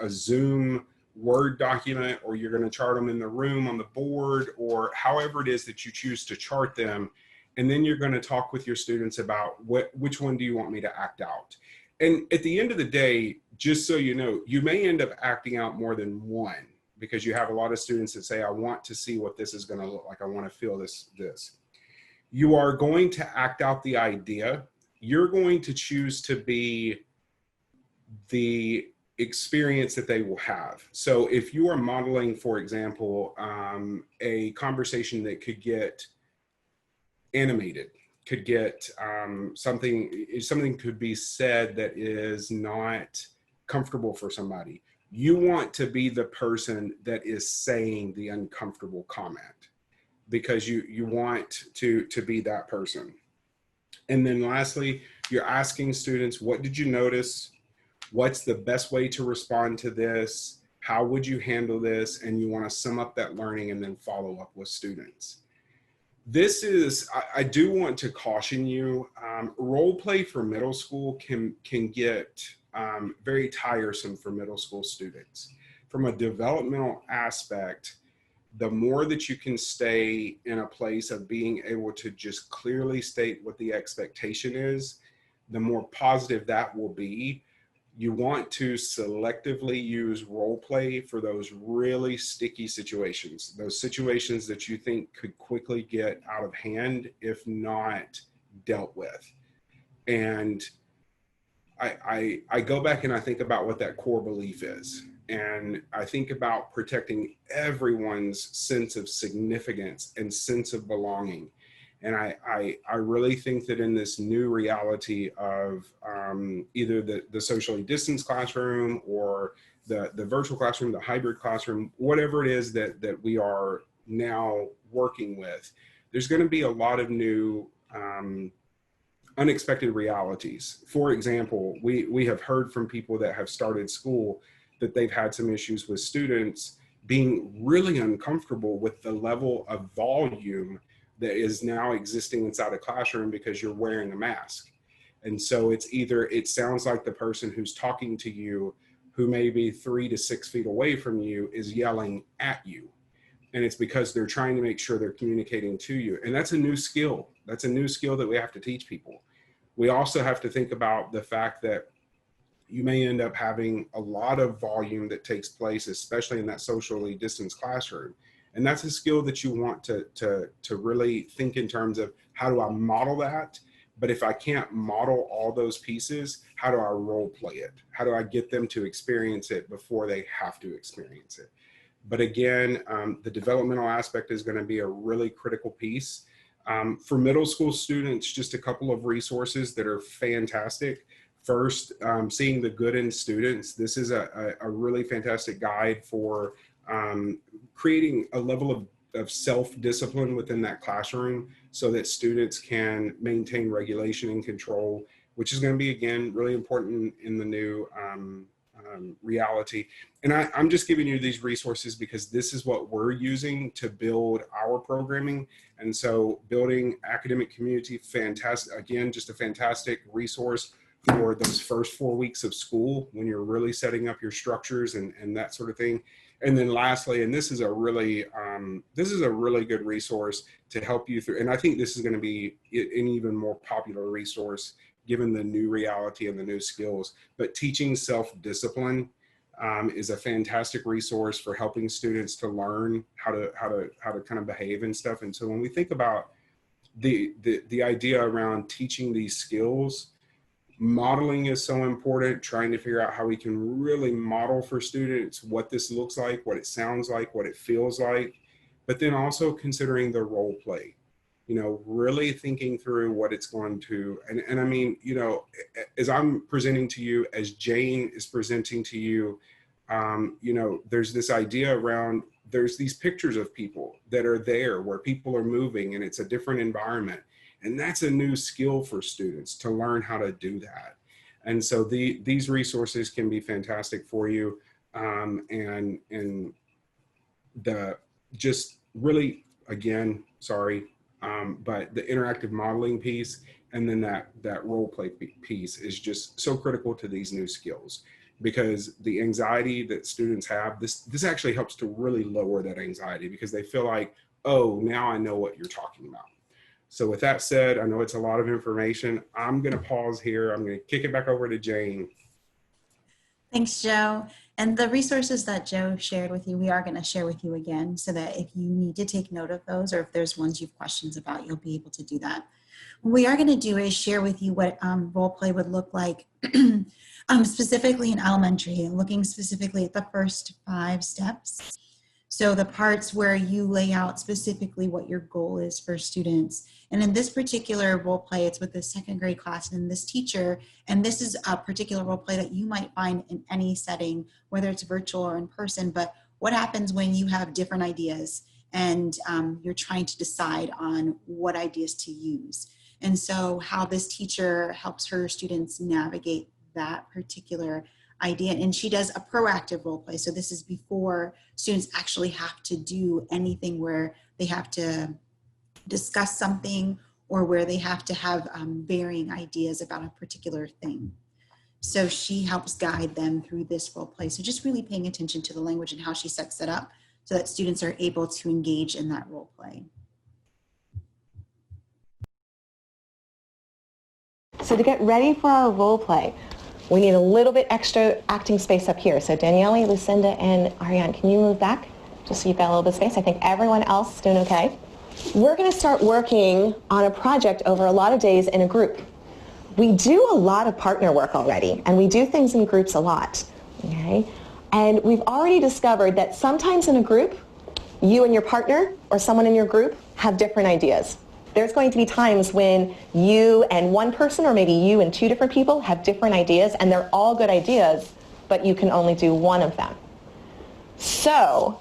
a Zoom Word document, or you're going to chart them in the room on the board, or however it is that you choose to chart them. And then you're going to talk with your students about which one do you want me to act out. And at the end of the day, just so you know, you may end up acting out more than one, because you have a lot of students that say, I want to see what this is going to look like. I want to feel this. You are going to act out the idea. You're going to choose to be the experience that they will have. So if you are modeling, for example, a conversation that could get animated, could get something could be said that is not comfortable for somebody, you want to be the person that is saying the uncomfortable comment, because you want to be that person. And then lastly, you're asking students, what did you notice? What's the best way to respond to this? How would you handle this? And you want to sum up that learning and then follow up with students. This is, I do want to caution you, role play for middle school can get very tiresome for middle school students. From a developmental aspect, the more that you can stay in a place of being able to just clearly state what the expectation is, the more positive that will be. You want to selectively use role play for those really sticky situations, those situations that you think could quickly get out of hand if not dealt with. And I go back and I think about what that core belief is. And I think about protecting everyone's sense of significance and sense of belonging. And I really think that in this new reality of either the socially distanced classroom or the virtual classroom, the hybrid classroom, whatever it is that we are now working with, there's going to be a lot of new unexpected realities. For example, we have heard from people that have started school that they've had some issues with students being really uncomfortable with the level of volume that is now existing inside a classroom because you're wearing a mask. And so it's either, it sounds like the person who's talking to you, who may be 3 to 6 feet away from you, is yelling at you. And it's because they're trying to make sure they're communicating to you. And that's a new skill. That's a new skill that we have to teach people. We also have to think about the fact that you may end up having a lot of volume that takes place, especially in that socially distanced classroom. And that's a skill that you want to really think in terms of, how do I model that? But if I can't model all those pieces, how do I role play it? How do I get them to experience it before they have to experience it? But again, the developmental aspect is going to be a really critical piece. For middle school students, just a couple of resources that are fantastic. First, seeing the good in students. This is a really fantastic guide for creating a level of self-discipline within that classroom so that students can maintain regulation and control, which is going to be, again, really important in the new reality. And I'm just giving you these resources because this is what we're using to build our programming. And so building academic community, fantastic, again, just a fantastic resource for those first 4 weeks of school when you're really setting up your structures and that sort of thing. And then lastly, and this is a really good resource to help you through, and I think this is going to be an even more popular resource given the new reality and the new skills, but teaching self-discipline is a fantastic resource for helping students to learn how to kind of behave and stuff. And so when we think about the idea around teaching these skills, modeling is so important, trying to figure out how we can really model for students what this looks like, what it sounds like, what it feels like, but then also considering the role play, really thinking through what it's going to, and I mean, as I'm presenting to you, as Jane is presenting to you, there's this idea around, there's these pictures of people that are there where people are moving and it's a different environment. And that's a new skill for students to learn how to do that. And so these resources can be fantastic for you. And the just really, again, sorry, but the interactive modeling piece and then that role play piece is just so critical to these new skills, because the anxiety that students have, this actually helps to really lower that anxiety because they feel like, oh, now I know what you're talking about. So with that said, I know it's a lot of information. I'm going to pause here. I'm going to kick it back over to Jane. Thanks, Joe. And the resources that Joe shared with you, we are going to share with you again so that if you need to take note of those or if there's ones you have questions about, you'll be able to do that. What we are going to do is share with you what role play would look like specifically in elementary, looking specifically at the first 5 steps. So the parts where you lay out specifically what your goal is for students. And in this particular role play, it's with the 2nd grade class and this teacher. And this is a particular role play that you might find in any setting, whether it's virtual or in person. But what happens when you have different ideas and you're trying to decide on what ideas to use? And so how this teacher helps her students navigate that particular idea. And she does a proactive role play. So this is before students actually have to do anything where they have to discuss something or where they have to have varying ideas about a particular thing. So she helps guide them through this role play. So just really paying attention to the language and how she sets it up so that students are able to engage in that role play. So to get ready for our role play, we need a little bit extra acting space up here. So Daniele, Lucinda, and Ariane, can you move back just so you've got a little bit of space? I think everyone else is doing okay. We're going to start working on a project over a lot of days in a group. We do a lot of partner work already, and we do things in groups a lot, okay? And we've already discovered that sometimes in a group, you and your partner or someone in your group have different ideas. There's going to be times when you and one person or maybe you and two different people have different ideas, and they're all good ideas, but you can only do one of them. So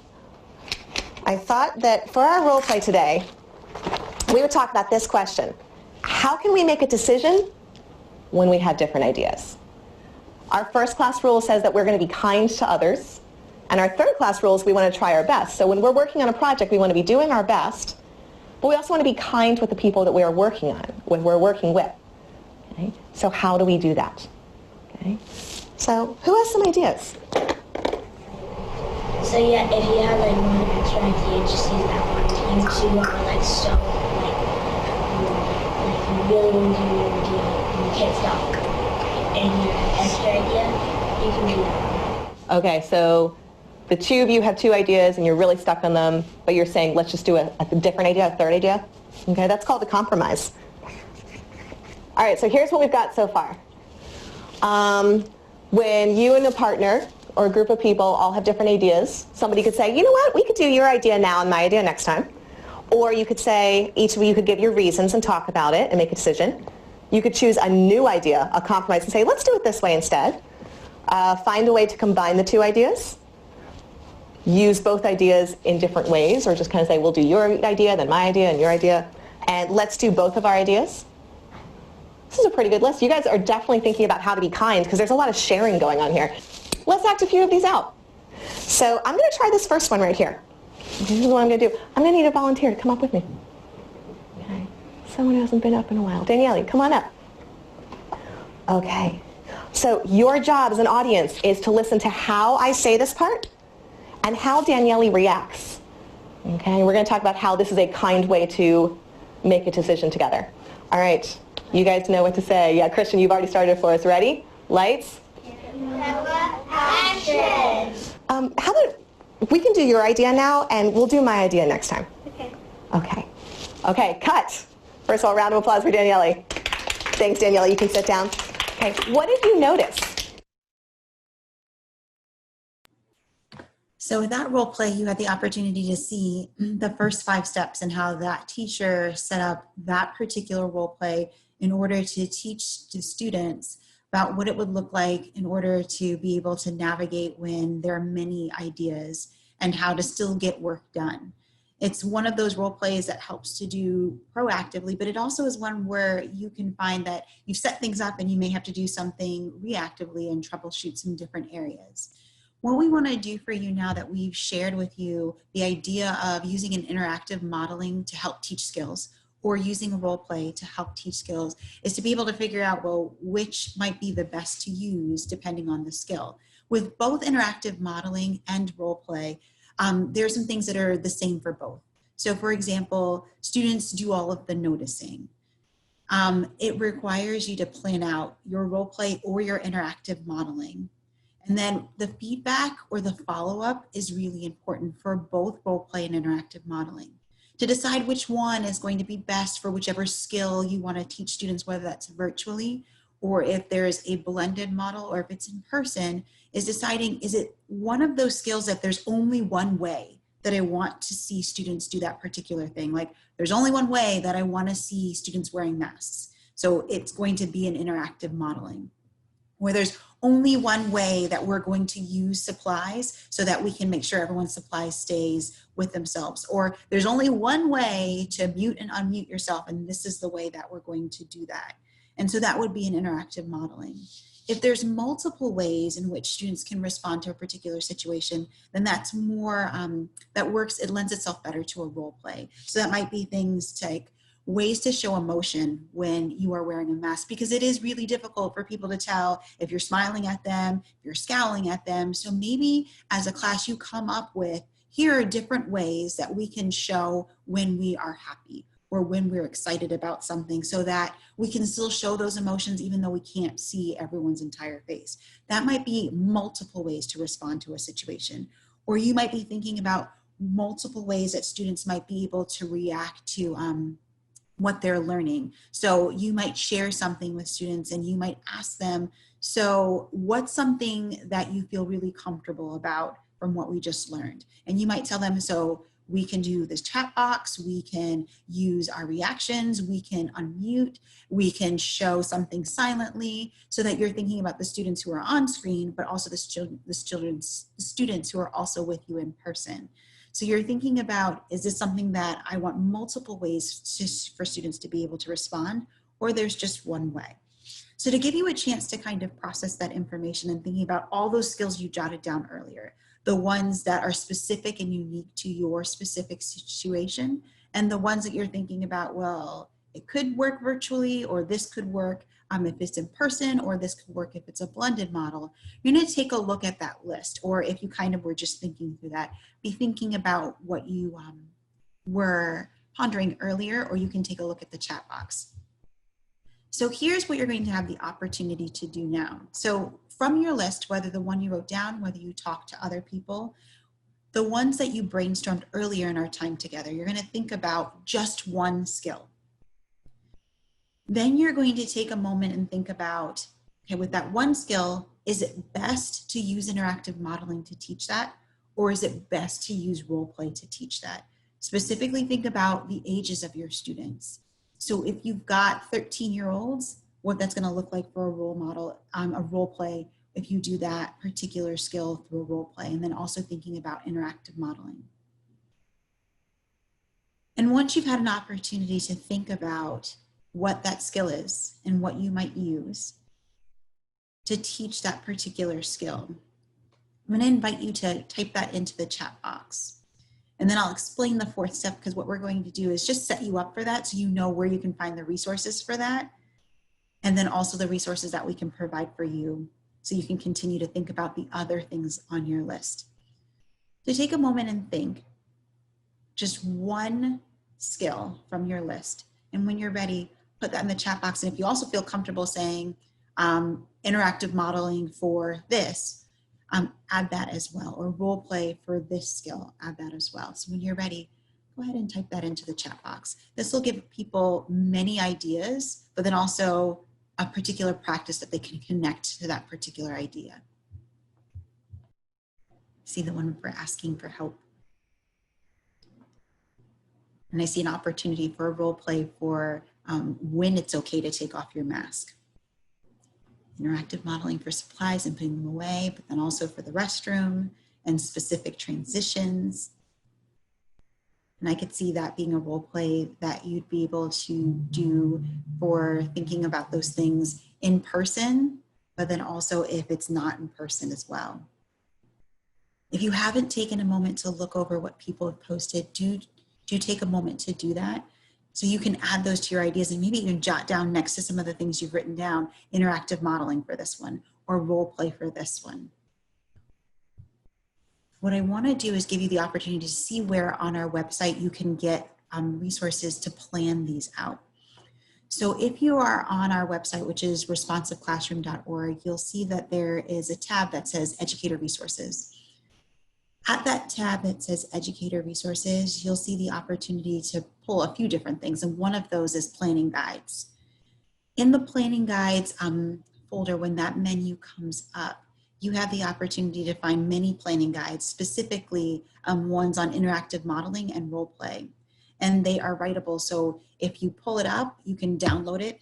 I thought that for our role play today, we would talk about this question. How can we make a decision when we have different ideas? Our first class rule says that we're going to be kind to others. And our third class rule is we want to try our best. So when we're working on a project, we want to be doing our best, but we also want to be kind with the people that we are working on, we're working with. Okay? So how do we do that? Okay? So who has some ideas? So yeah, if you have like one extra idea, just use that one. You two are like so like you really want to do your idea and you can't stop. And your extra idea, you can do that. Okay, so the two of you have two ideas and you're really stuck on them, but you're saying let's just do a different idea, a third idea. Okay, that's called a compromise. All right, so here's what we've got so far. When you and a partner or a group of people all have different ideas, somebody could say, you know what, we could do your idea now and my idea next time. Or you could say, each of you could give your reasons and talk about it and make a decision. You could choose a new idea, a compromise, and say, let's do it this way instead. Find a way to combine the two ideas. Use both ideas in different ways, or just kind of say, we'll do your idea, then my idea, and your idea. And let's do both of our ideas. This is a pretty good list. You guys are definitely thinking about how to be kind, because there's a lot of sharing going on here. Let's act a few of these out. So I'm going to try this first one right here. This is what I'm going to do. I'm going to need a volunteer to come up with me. Okay. Someone who hasn't been up in a while. Daniele, come on up. Okay. So your job as an audience is to listen to how I say this part and how Daniele reacts. Okay. We're going to talk about how this is a kind way to make a decision together. All right. You guys know what to say. Yeah, Christian, you've already started for us. Ready? Lights? Action! How about we can do your idea now, and we'll do my idea next time. Okay. Okay. Okay, cut. First of all, round of applause for Daniele. Thanks, Daniele. You can sit down. Okay, what did you notice? So with that role play, you had the opportunity to see the first 5 steps and how that teacher set up that particular role play in order to teach the students about what it would look like in order to be able to navigate when there are many ideas and how to still get work done. It's one of those role plays that helps to do proactively, but it also is one where you can find that you've set things up and you may have to do something reactively and troubleshoot some different areas. What we want to do for you now that we've shared with you the idea of using an interactive modeling to help teach skills, or using a role play to help teach skills, is to be able to figure out, well, which might be the best to use depending on the skill. With both interactive modeling and role play, there are some things that are the same for both. So for example, students do all of the noticing. It requires you to plan out your role play or your interactive modeling. And then the feedback or the follow-up is really important for both role play and interactive modeling. To decide which one is going to be best for whichever skill you want to teach students, whether that's virtually or if there's a blended model or if it's in person, is deciding, is it one of those skills that there's only one way that I want to see students do that particular thing? Like there's only one way that I want to see students wearing masks. So it's going to be an interactive modeling. Where there's only one way that we're going to use supplies so that we can make sure everyone's supplies stays with themselves. Or there's only one way to mute and unmute yourself, and this is the way that we're going to do that. And so that would be an interactive modeling. If there's multiple ways in which students can respond to a particular situation, then that's more, that works, it lends itself better to a role play. So that might be things like ways to show emotion when you are wearing a mask, because it is really difficult for people to tell if you're smiling at them, if you're scowling at them. So maybe as a class you come up with, here are different ways that we can show when we are happy or when we're excited about something, so that we can still show those emotions even though we can't see everyone's entire face. That might be multiple ways to respond to a situation. Or you might be thinking about multiple ways that students might be able to react to what they're learning. So you might share something with students and you might ask them, so what's something that you feel really comfortable about from what we just learned? And you might tell them, so we can do this chat box, we can use our reactions, we can unmute, we can show something silently, so that you're thinking about the students who are on screen, but also the students who are also with you in person. So you're thinking about, is this something that I want multiple ways for students to be able to respond, or there's just one way? So to give you a chance to kind of process that information and thinking about all those skills you jotted down earlier, the ones that are specific and unique to your specific situation, and the ones that you're thinking about, well, it could work virtually, or this could work if it's in person, or this could work if it's a blended model. You're going to take a look at that list, or if you kind of were just thinking through that, be thinking about what you were pondering earlier, or you can take a look at the chat box. So here's what you're going to have the opportunity to do now. So from your list, whether the one you wrote down, whether you talked to other people, the ones that you brainstormed earlier in our time together, you're going to think about just one skill. Then you're going to take a moment and think about, okay, with that one skill, is it best to use interactive modeling to teach that? Or is it best to use role play to teach that? Specifically think about the ages of your students. So if you've got 13-year-olds, what that's going to look like for a role model, a role play, if you do that particular skill through a role play, and then also thinking about interactive modeling. And once you've had an opportunity to think about what that skill is and what you might use to teach that particular skill, I'm going to invite you to type that into the chat box. And then I'll explain the fourth step, because what we're going to do is just set you up for that so you know where you can find the resources for that. And then also the resources that we can provide for you so you can continue to think about the other things on your list. So take a moment and think just one skill from your list. And when you're ready, put that in the chat box. And if you also feel comfortable saying interactive modeling for this, add that as well, or role play for this skill, add that as well. So when you're ready, go ahead and type that into the chat box. This will give people many ideas, but then also a particular practice that they can connect to that particular idea. See the one for asking for help. And I see an opportunity for a role play for when it's okay to take off your mask. Interactive modeling for supplies and putting them away, but then also for the restroom and specific transitions. And I could see that being a role play that you'd be able to do for thinking about those things in person, but then also if it's not in person as well. If you haven't taken a moment to look over what people have posted, do take a moment to do that. So you can add those to your ideas, and maybe even jot down next to some of the things you've written down, interactive modeling for this one, or role play for this one. What I want to do is give you the opportunity to see where on our website you can get resources to plan these out. So if you are on our website, which is responsiveclassroom.org, you'll see that there is a tab that says Educator Resources. At that tab that says Educator Resources, you'll see the opportunity to pull a few different things, and one of those is planning guides. In the planning guides folder, when that menu comes up, you have the opportunity to find many planning guides, specifically ones on interactive modeling and role play. And they are writable, so if you pull it up, you can download it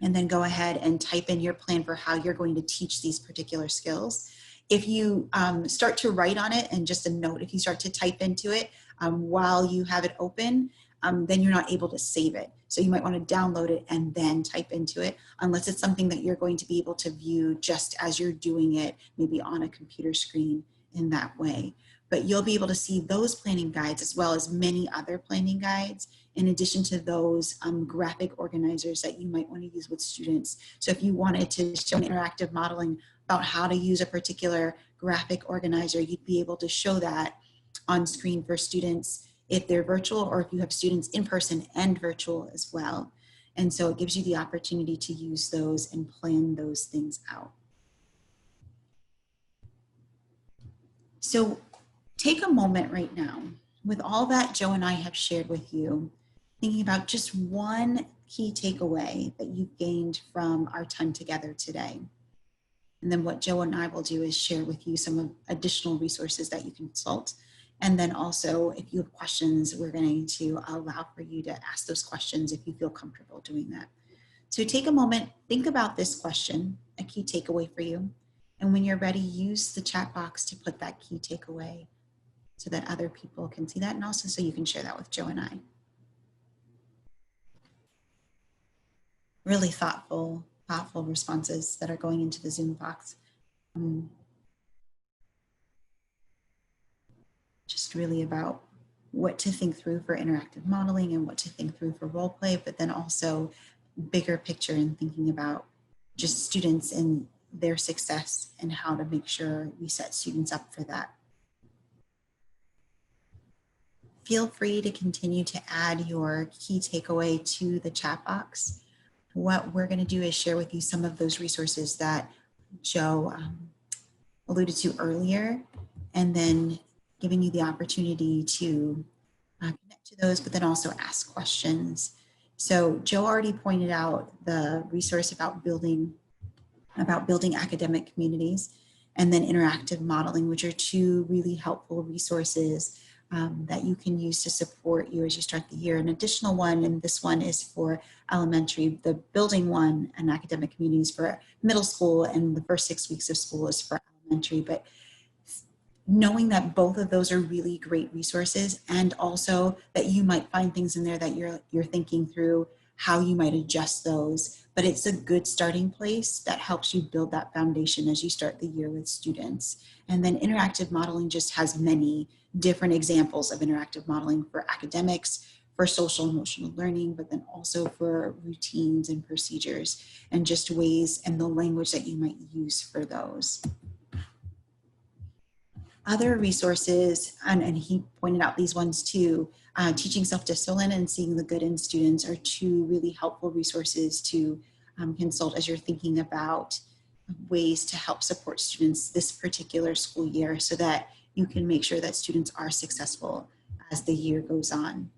and then go ahead and type in your plan for how you're going to teach these particular skills. If you start to write on it, and just a note, if you start to type into it while you have it open, then you're not able to save it. So you might want to download it and then type into it, unless it's something that you're going to be able to view just as you're doing it, maybe on a computer screen in that way. But you'll be able to see those planning guides as well as many other planning guides, in addition to those graphic organizers that you might want to use with students. So if you wanted to show an interactive modeling about how to use a particular graphic organizer, you'd be able to show that on screen for students if they're virtual, or if you have students in person and virtual as well. And so it gives you the opportunity to use those and plan those things out. So take a moment right now, with all that Joe and I have shared with you, thinking about just one key takeaway that you've gained from our time together today. And then what Joe and I will do is share with you some additional resources that you can consult. And then also, if you have questions, we're going to allow for you to ask those questions if you feel comfortable doing that. So take a moment, think about this question, a key takeaway for you. And when you're ready, use the chat box to put that key takeaway so that other people can see that, and also so you can share that with Joe and I. Really thoughtful responses that are going into the Zoom box. Just really about what to think through for interactive modeling and what to think through for role play, but then also bigger picture and thinking about just students and their success and how to make sure we set students up for that. Feel free to continue to add your key takeaway to the chat box. What we're going to do is share with you some of those resources that Joe alluded to earlier, and then giving you the opportunity to connect to those, but then also ask questions. So Joe already pointed out the resource about building academic communities, and then interactive modeling, which are two really helpful resources that you can use to support you as you start the year. An additional one, and this one is for elementary, the building one and academic communities for middle school, and the first 6 weeks of school is for elementary. But knowing that both of those are really great resources, and also that you might find things in there that you're thinking through how you might adjust those, but it's a good starting place that helps you build that foundation as you start the year with students. And then interactive modeling just has many different examples of interactive modeling for academics, for social emotional learning, but then also for routines and procedures, and just ways and the language that you might use for those. Other resources, and he pointed out these ones too, teaching self-discipline and seeing the good in students are two really helpful resources to consult as you're thinking about ways to help support students this particular school year, so that you can make sure that students are successful as the year goes on.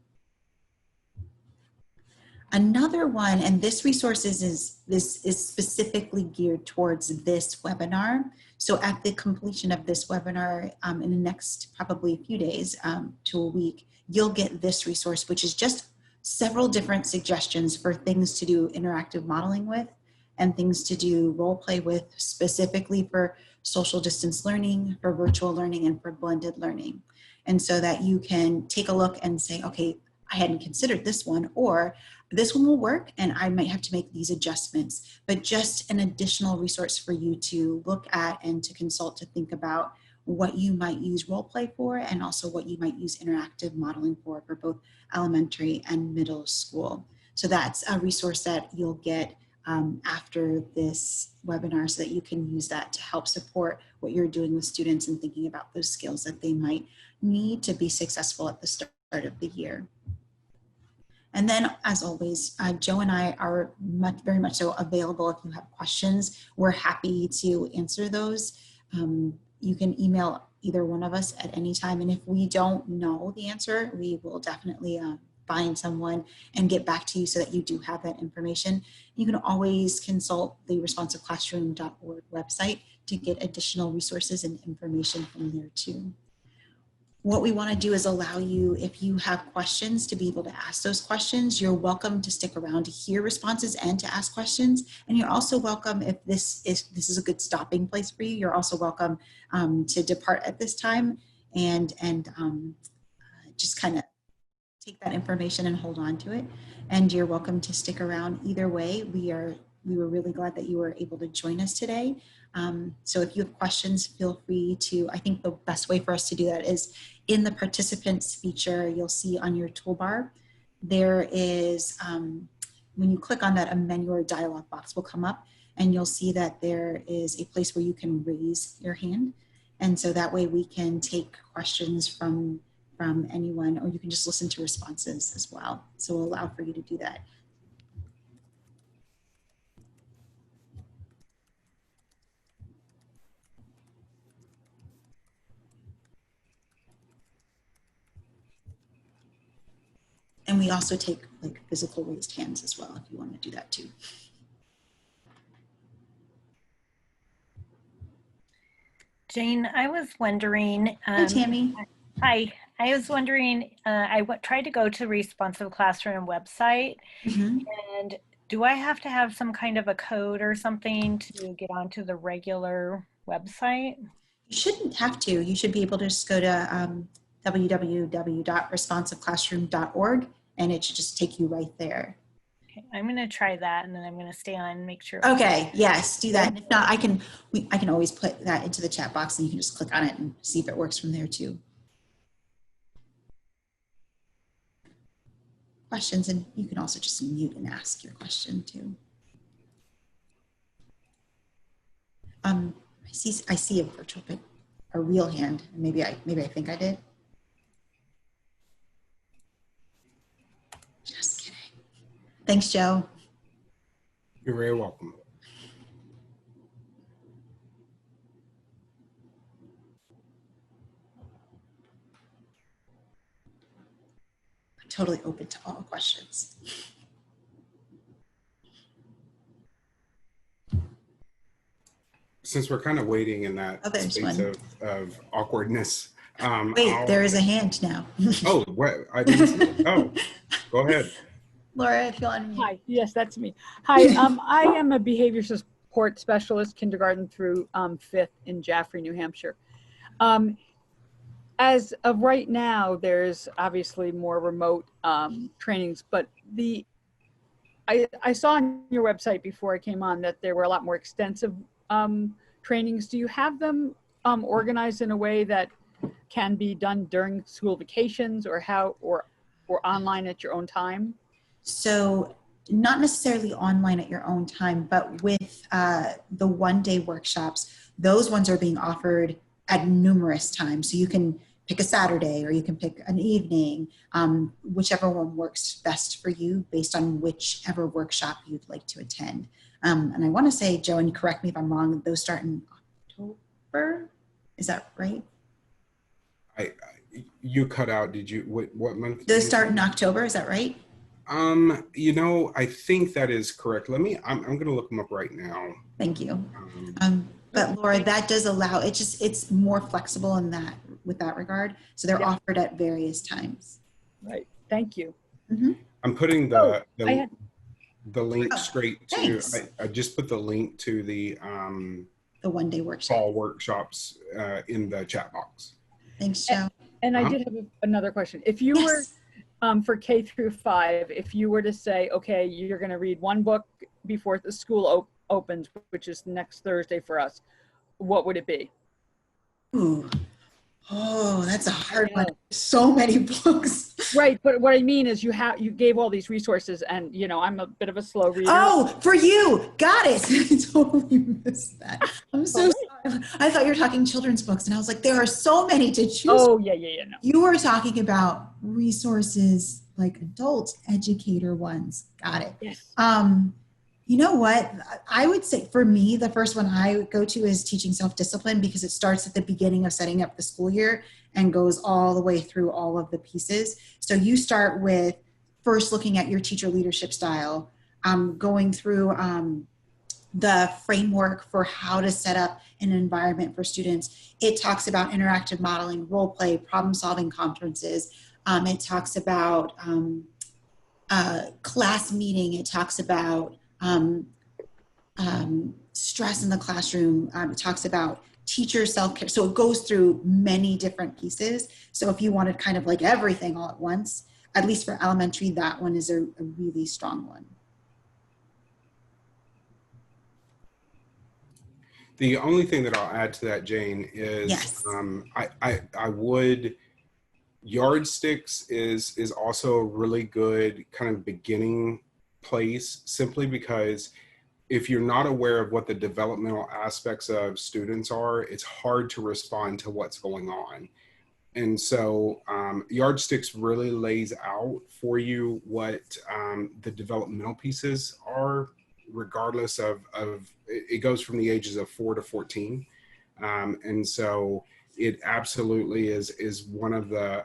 Another one, and this resource is specifically geared towards this webinar. So at the completion of this webinar, in the next probably few days to a week, you'll get this resource, which is just several different suggestions for things to do interactive modeling with, and things to do role play with, specifically for social distance learning, for virtual learning, and for blended learning. And so that you can take a look and say, okay, I hadn't considered this one, or this one will work and I might have to make these adjustments, but just an additional resource for you to look at and to consult, to think about what you might use role play for, and also what you might use interactive modeling for both elementary and middle school. So that's a resource that you'll get after this webinar, so that you can use that to help support what you're doing with students and thinking about those skills that they might need to be successful at the start of the year. And then, as always, Joe and I are very much so available if you have questions. We're happy to answer those. You can email either one of us at any time, and if we don't know the answer, we will definitely find someone and get back to you so that you do have that information. You can always consult the responsiveclassroom.org website to get additional resources and information from there too. What we want to do is allow you, if you have questions, to be able to ask those questions. You're welcome to stick around to hear responses and to ask questions. And you're also welcome, if this is a good stopping place for you, you're also welcome to depart at this time and just kind of take that information and hold on to it. And you're welcome to stick around either way. We were really glad that you were able to join us today. So if you have questions, feel free to, I think the best way for us to do that is in the participants feature, you'll see on your toolbar, there is, when you click on that, a menu or dialog box will come up, and you'll see that there is a place where you can raise your hand. And so that way we can take questions from anyone, or you can just listen to responses as well. So we'll allow for you to do that. And we also take like physical raised hands as well, if you want to do that too. Jane, I was wondering. Hi, Tammy. Hi, I was wondering, I tried to go to Responsive Classroom website, and do I have to have some kind of a code or something to get onto the regular website? You shouldn't have to. You should be able to just go to www.responsiveclassroom.org, and it should just take you right there. Okay, I'm going to try that, and then I'm going to stay on and make sure. Okay, yes, do that. And if not, I can always put that into the chat box, and you can just click on it and see if it works from there too. Questions, and you can also just mute and ask your question too. I see a virtual, but a real hand. Maybe I think I did. Just kidding. Thanks, Joe. You're very welcome. I'm totally open to all questions. Since we're kind of waiting in that space of awkwardness. Wait, there is a hand now. Oh, what? I didn't see it. Oh, go ahead. Laura, if you'll unmute. Hi, yes, that's me. Hi, I am a behavior support specialist, kindergarten through 5th in Jaffrey, New Hampshire. As of right now, there's obviously more remote trainings, but I saw on your website before I came on that there were a lot more extensive trainings. Do you have them organized in a way that can be done during school vacations, or online at your own time? So not necessarily online at your own time, but with the one-day workshops, those ones are being offered at numerous times. So you can pick a Saturday, or you can pick an evening, whichever one works best for you based on whichever workshop you'd like to attend. And I want to say, Joe, and correct me if I'm wrong, those start in October. Is that right? You cut out. Did you? What month? Those start in October. Is that right? You know, I think that is correct. I'm going to look them up right now. Thank you. But Laura, that does allow, it's more flexible with that regard. So they're offered at various times. Right. Thank you. I'm putting the link straight to, thanks. I just put the link to the one-day workshop. fall workshops in the chat box. Thanks, Joe. And I did have another question. If you were, for K through 5, if you were to say, okay, you're going to read one book before the school opens, which is next Thursday for us, what would it be? Ooh. Oh, that's a hard one. So many books. Right, but what I mean is you gave all these resources, and you know I'm a bit of a slow reader. Oh, for you, got it. I totally missed that. I'm so sorry. I thought you were talking children's books, and I was like, there are so many to choose. Oh yeah. No. You were talking about resources like adult educator ones. Got it. Yes. You know what? I would say for me, the first one I would go to is teaching self-discipline, because it starts at the beginning of setting up the school year and goes all the way through all of the pieces. So you start with first looking at your teacher leadership style, going through the framework for how to set up an environment for students. It talks about interactive modeling, role play, problem solving conferences. It talks about class meeting. It talks about stress in the classroom. It talks about teacher self-care. So it goes through many different pieces. So if you wanted kind of like everything all at once, at least for elementary, that one is a really strong one. The only thing that I'll add to that, Jane, is Yes. I would, yardsticks is also a really good kind of beginning place, simply because if you're not aware of what the developmental aspects of students are, it's hard to respond to what's going on. And so yardsticks really lays out for you what the developmental pieces are, regardless of it goes from the ages of 4 to 14. And so it absolutely is one of the,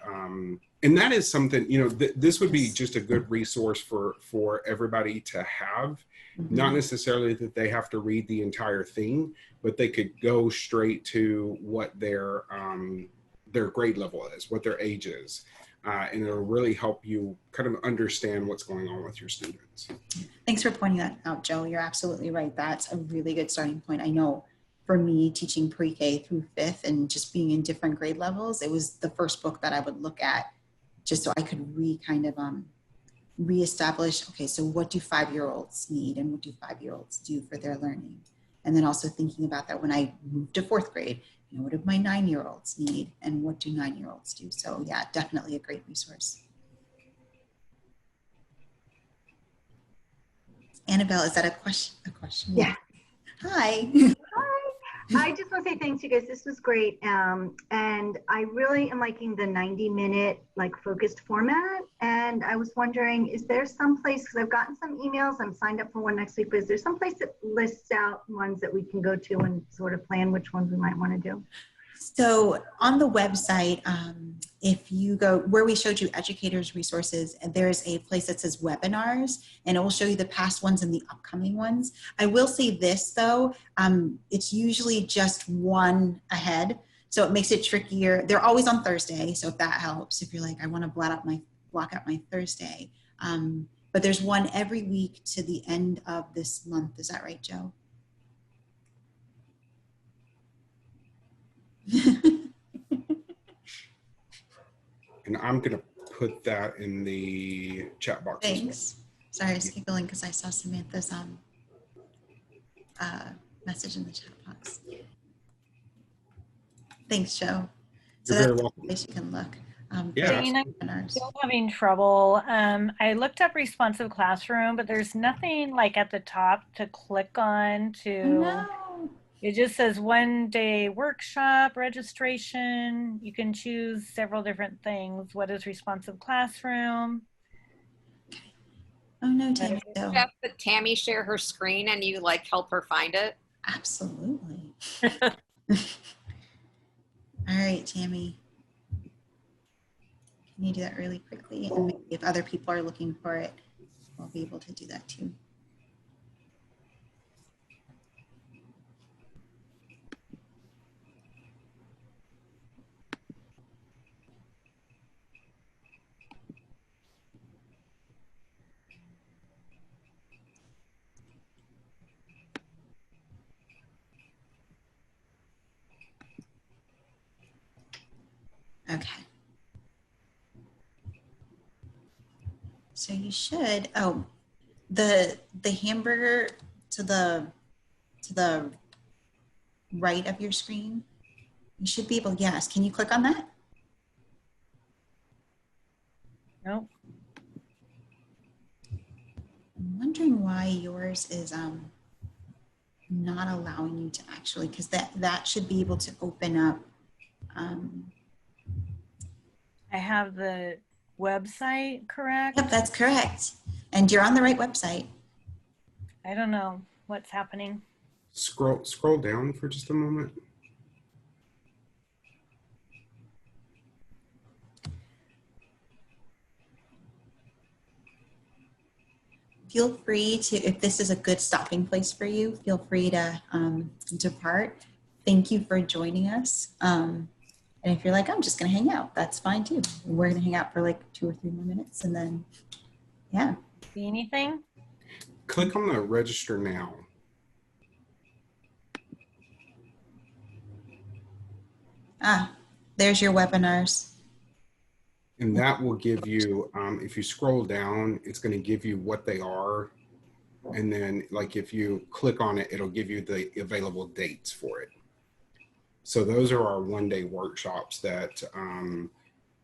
and that is something, you know, this would be just a good resource for everybody to have. Not necessarily that they have to read the entire thing, but they could go straight to what their grade level is, what their age is. And it'll really help you kind of understand what's going on with your students. Thanks for pointing that out, Joe. You're absolutely right. That's a really good starting point. I know for me, teaching pre-K through 5th and just being in different grade levels, it was the first book that I would look at just so I could reestablish, okay, so what do 5-year-olds need and what do 5-year-olds do for their learning? And then also thinking about that when I moved to 4th grade, you know, what do my 9-year-olds need and what do 9-year-olds do? So yeah, definitely a great resource. Annabelle, is that a question? Yeah. Hi. I just want to say thanks, you guys. This was great. And I really am liking the 90-minute like focused format. And I was wondering, is there some place, because I've gotten some emails, I'm signed up for one next week, but is there some place that lists out ones that we can go to and sort of plan which ones we might want to do? So on the website, if you go where we showed you educators resources, and there's a place that says webinars, and it will show you the past ones and the upcoming ones. I will say this though, it's usually just one ahead. So it makes it trickier. They're always on Thursday. So if that helps, if you're like, I want to block out my Thursday. But there's one every week to the end of this month. Is that right, Joe? And I'm going to put that in the chat box. Thanks. Sorry, I was giggling because I saw Samantha's message in the chat box. Thanks, Joe. So You're that's very welcome. a place you can look. Yeah. Jane, I'm still having trouble. I looked up responsive classroom, but there's nothing like at the top to click on to. No. It just says 1-day workshop registration. You can choose several different things. What is responsive classroom? Oh no, Tammy. So. Jeff, but Tammy share her screen and you like help her find it? Absolutely. All right, Tammy. Can you do that really quickly? And maybe if other people are looking for it, we'll be able to do that too. Okay. So you should, oh, the hamburger to the right of your screen, you should be able, yes. Can you click on that? Nope. I'm wondering why yours is not allowing you to actually, because that should be able to open up. I have the website correct? Yep, that's correct. And you're on the right website. I don't know what's happening. Scroll down for just a moment. Feel free to, if this is a good stopping place for you, feel free to depart. Thank you for joining us. And if you're like, I'm just gonna hang out, that's fine too. We're gonna hang out for like 2 or 3 more minutes and then, yeah. See anything? Click on the register now. Ah, there's your webinars. And that will give you, if you scroll down, it's going to give you what they are. And then like if you click on it, it'll give you the available dates for it. So those are our one-day workshops that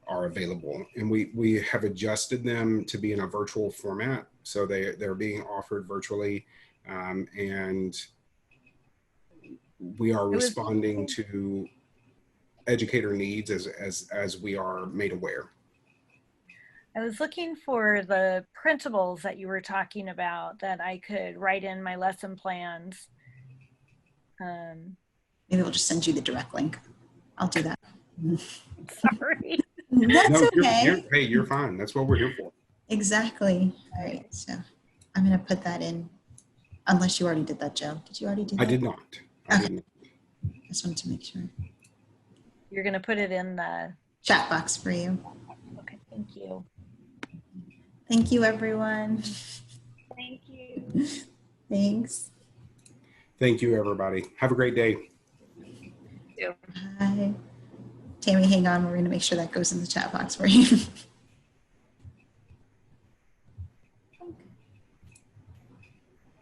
are available. And we have adjusted them to be in a virtual format. So they're being offered virtually. And we are responding to educator needs as we are made aware. I was looking for the printables that you were talking about that I could write in my lesson plans. Maybe we'll just send you the direct link. I'll do that. Sorry. That's No, okay. hey, you're fine. That's what we're here for. Exactly. All right. So I'm going to put that in, unless you already did that, Joe. Did you already do that? I did not. I did not. Just wanted to make sure. You're going to put it in the Chat box for you. Okay, thank you. Thank you, everyone. Thank you. Thanks. Thank you, everybody. Have a great day. Bye. Tammy, hang on. We're going to make sure that goes in the chat box for you.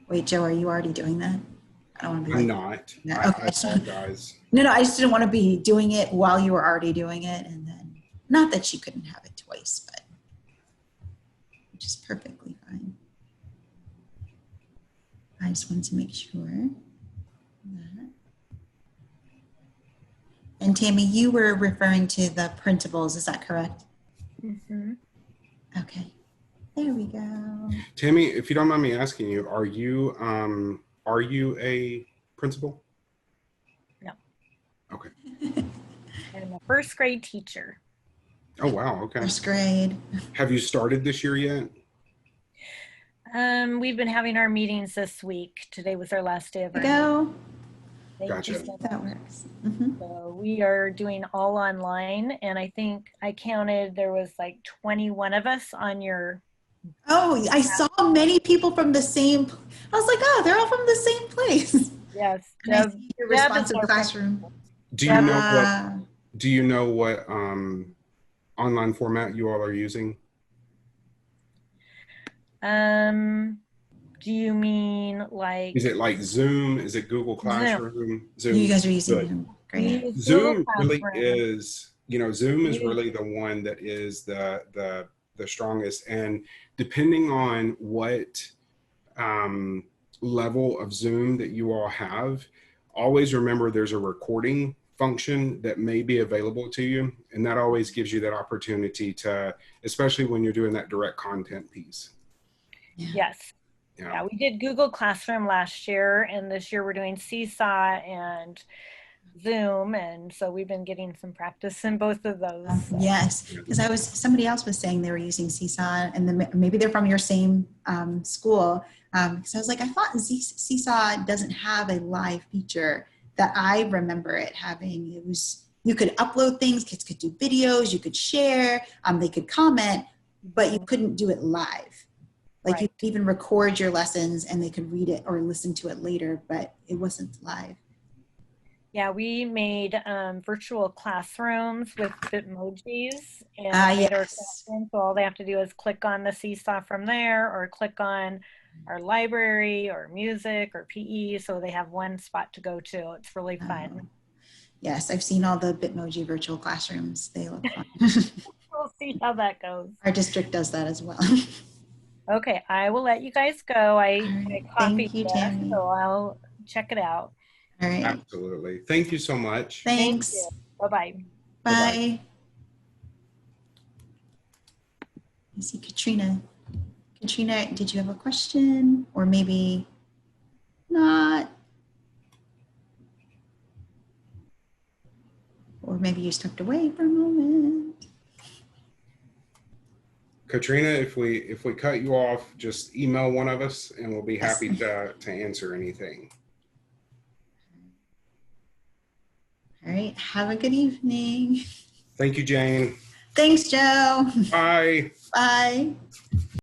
Wait, Joe, are you already doing that? I don't want to be I'm like, not. No, I okay. apologize. No, I just didn't want to be doing it while you were already doing it. And then, not that she couldn't have it twice, but which is perfectly fine. I just wanted to make sure that. And Tammy, you were referring to the printables, is that correct? Mm-hmm. Okay, there we go. Tammy, if you don't mind me asking you, are you a principal? No. Okay. I'm a first grade teacher. Oh, wow. Okay. First grade. Have you started this year yet? We've been having our meetings this week. Today was our last day of our Go. Gotcha. That works. Mm-hmm. So we are doing all online, and I think I counted there was like 21 of us on your. Oh, I saw many people from the same. I was like, oh, they're all from the same place. Yes, And I see your responsive classroom. Do you know what online format you all are using? Do you mean like? Is it like Zoom? Is it Google Classroom? Zoom. You guys are using Good. Zoom. Great. Zoom really is, Zoom is really the one that is the strongest. And depending on what level of Zoom that you all have, always remember there's a recording function that may be available to you. And that always gives you that opportunity to, especially when you're doing that direct content piece. Yes. Yeah, we did Google Classroom last year, and this year we're doing Seesaw and Zoom, and so we've been getting some practice in both of those. Yes, because somebody else was saying they were using Seesaw, and then maybe they're from your same school. Because I was like, I thought Seesaw doesn't have a live feature that I remember it having. It was, you could upload things, kids could do videos, you could share, they could comment, but you couldn't do it live. Like you could even record your lessons and they could read it or listen to it later, but it wasn't live. Yeah, we made virtual classrooms with Bitmojis, and made our classroom, so all they have to do is click on the Seesaw from there, or click on our library or music or PE, so they have one spot to go to. It's really fun. Yes, I've seen all the Bitmoji virtual classrooms. They look fun. We'll see how that goes. Our district does that as well. Okay, I will let you guys go. I copied Thank you, this, Tammy. so I'll check it out. All right. Absolutely. Thank you so much. Thanks. Thank you. Bye-bye. Bye. I see Katrina. Katrina, did you have a question? Or maybe not? Or maybe you stepped away for a moment. Katrina, if we cut you off, just email one of us and we'll be happy to answer anything. All right. Have a good evening. Thank you, Jane. Thanks, Joe. Bye. Bye.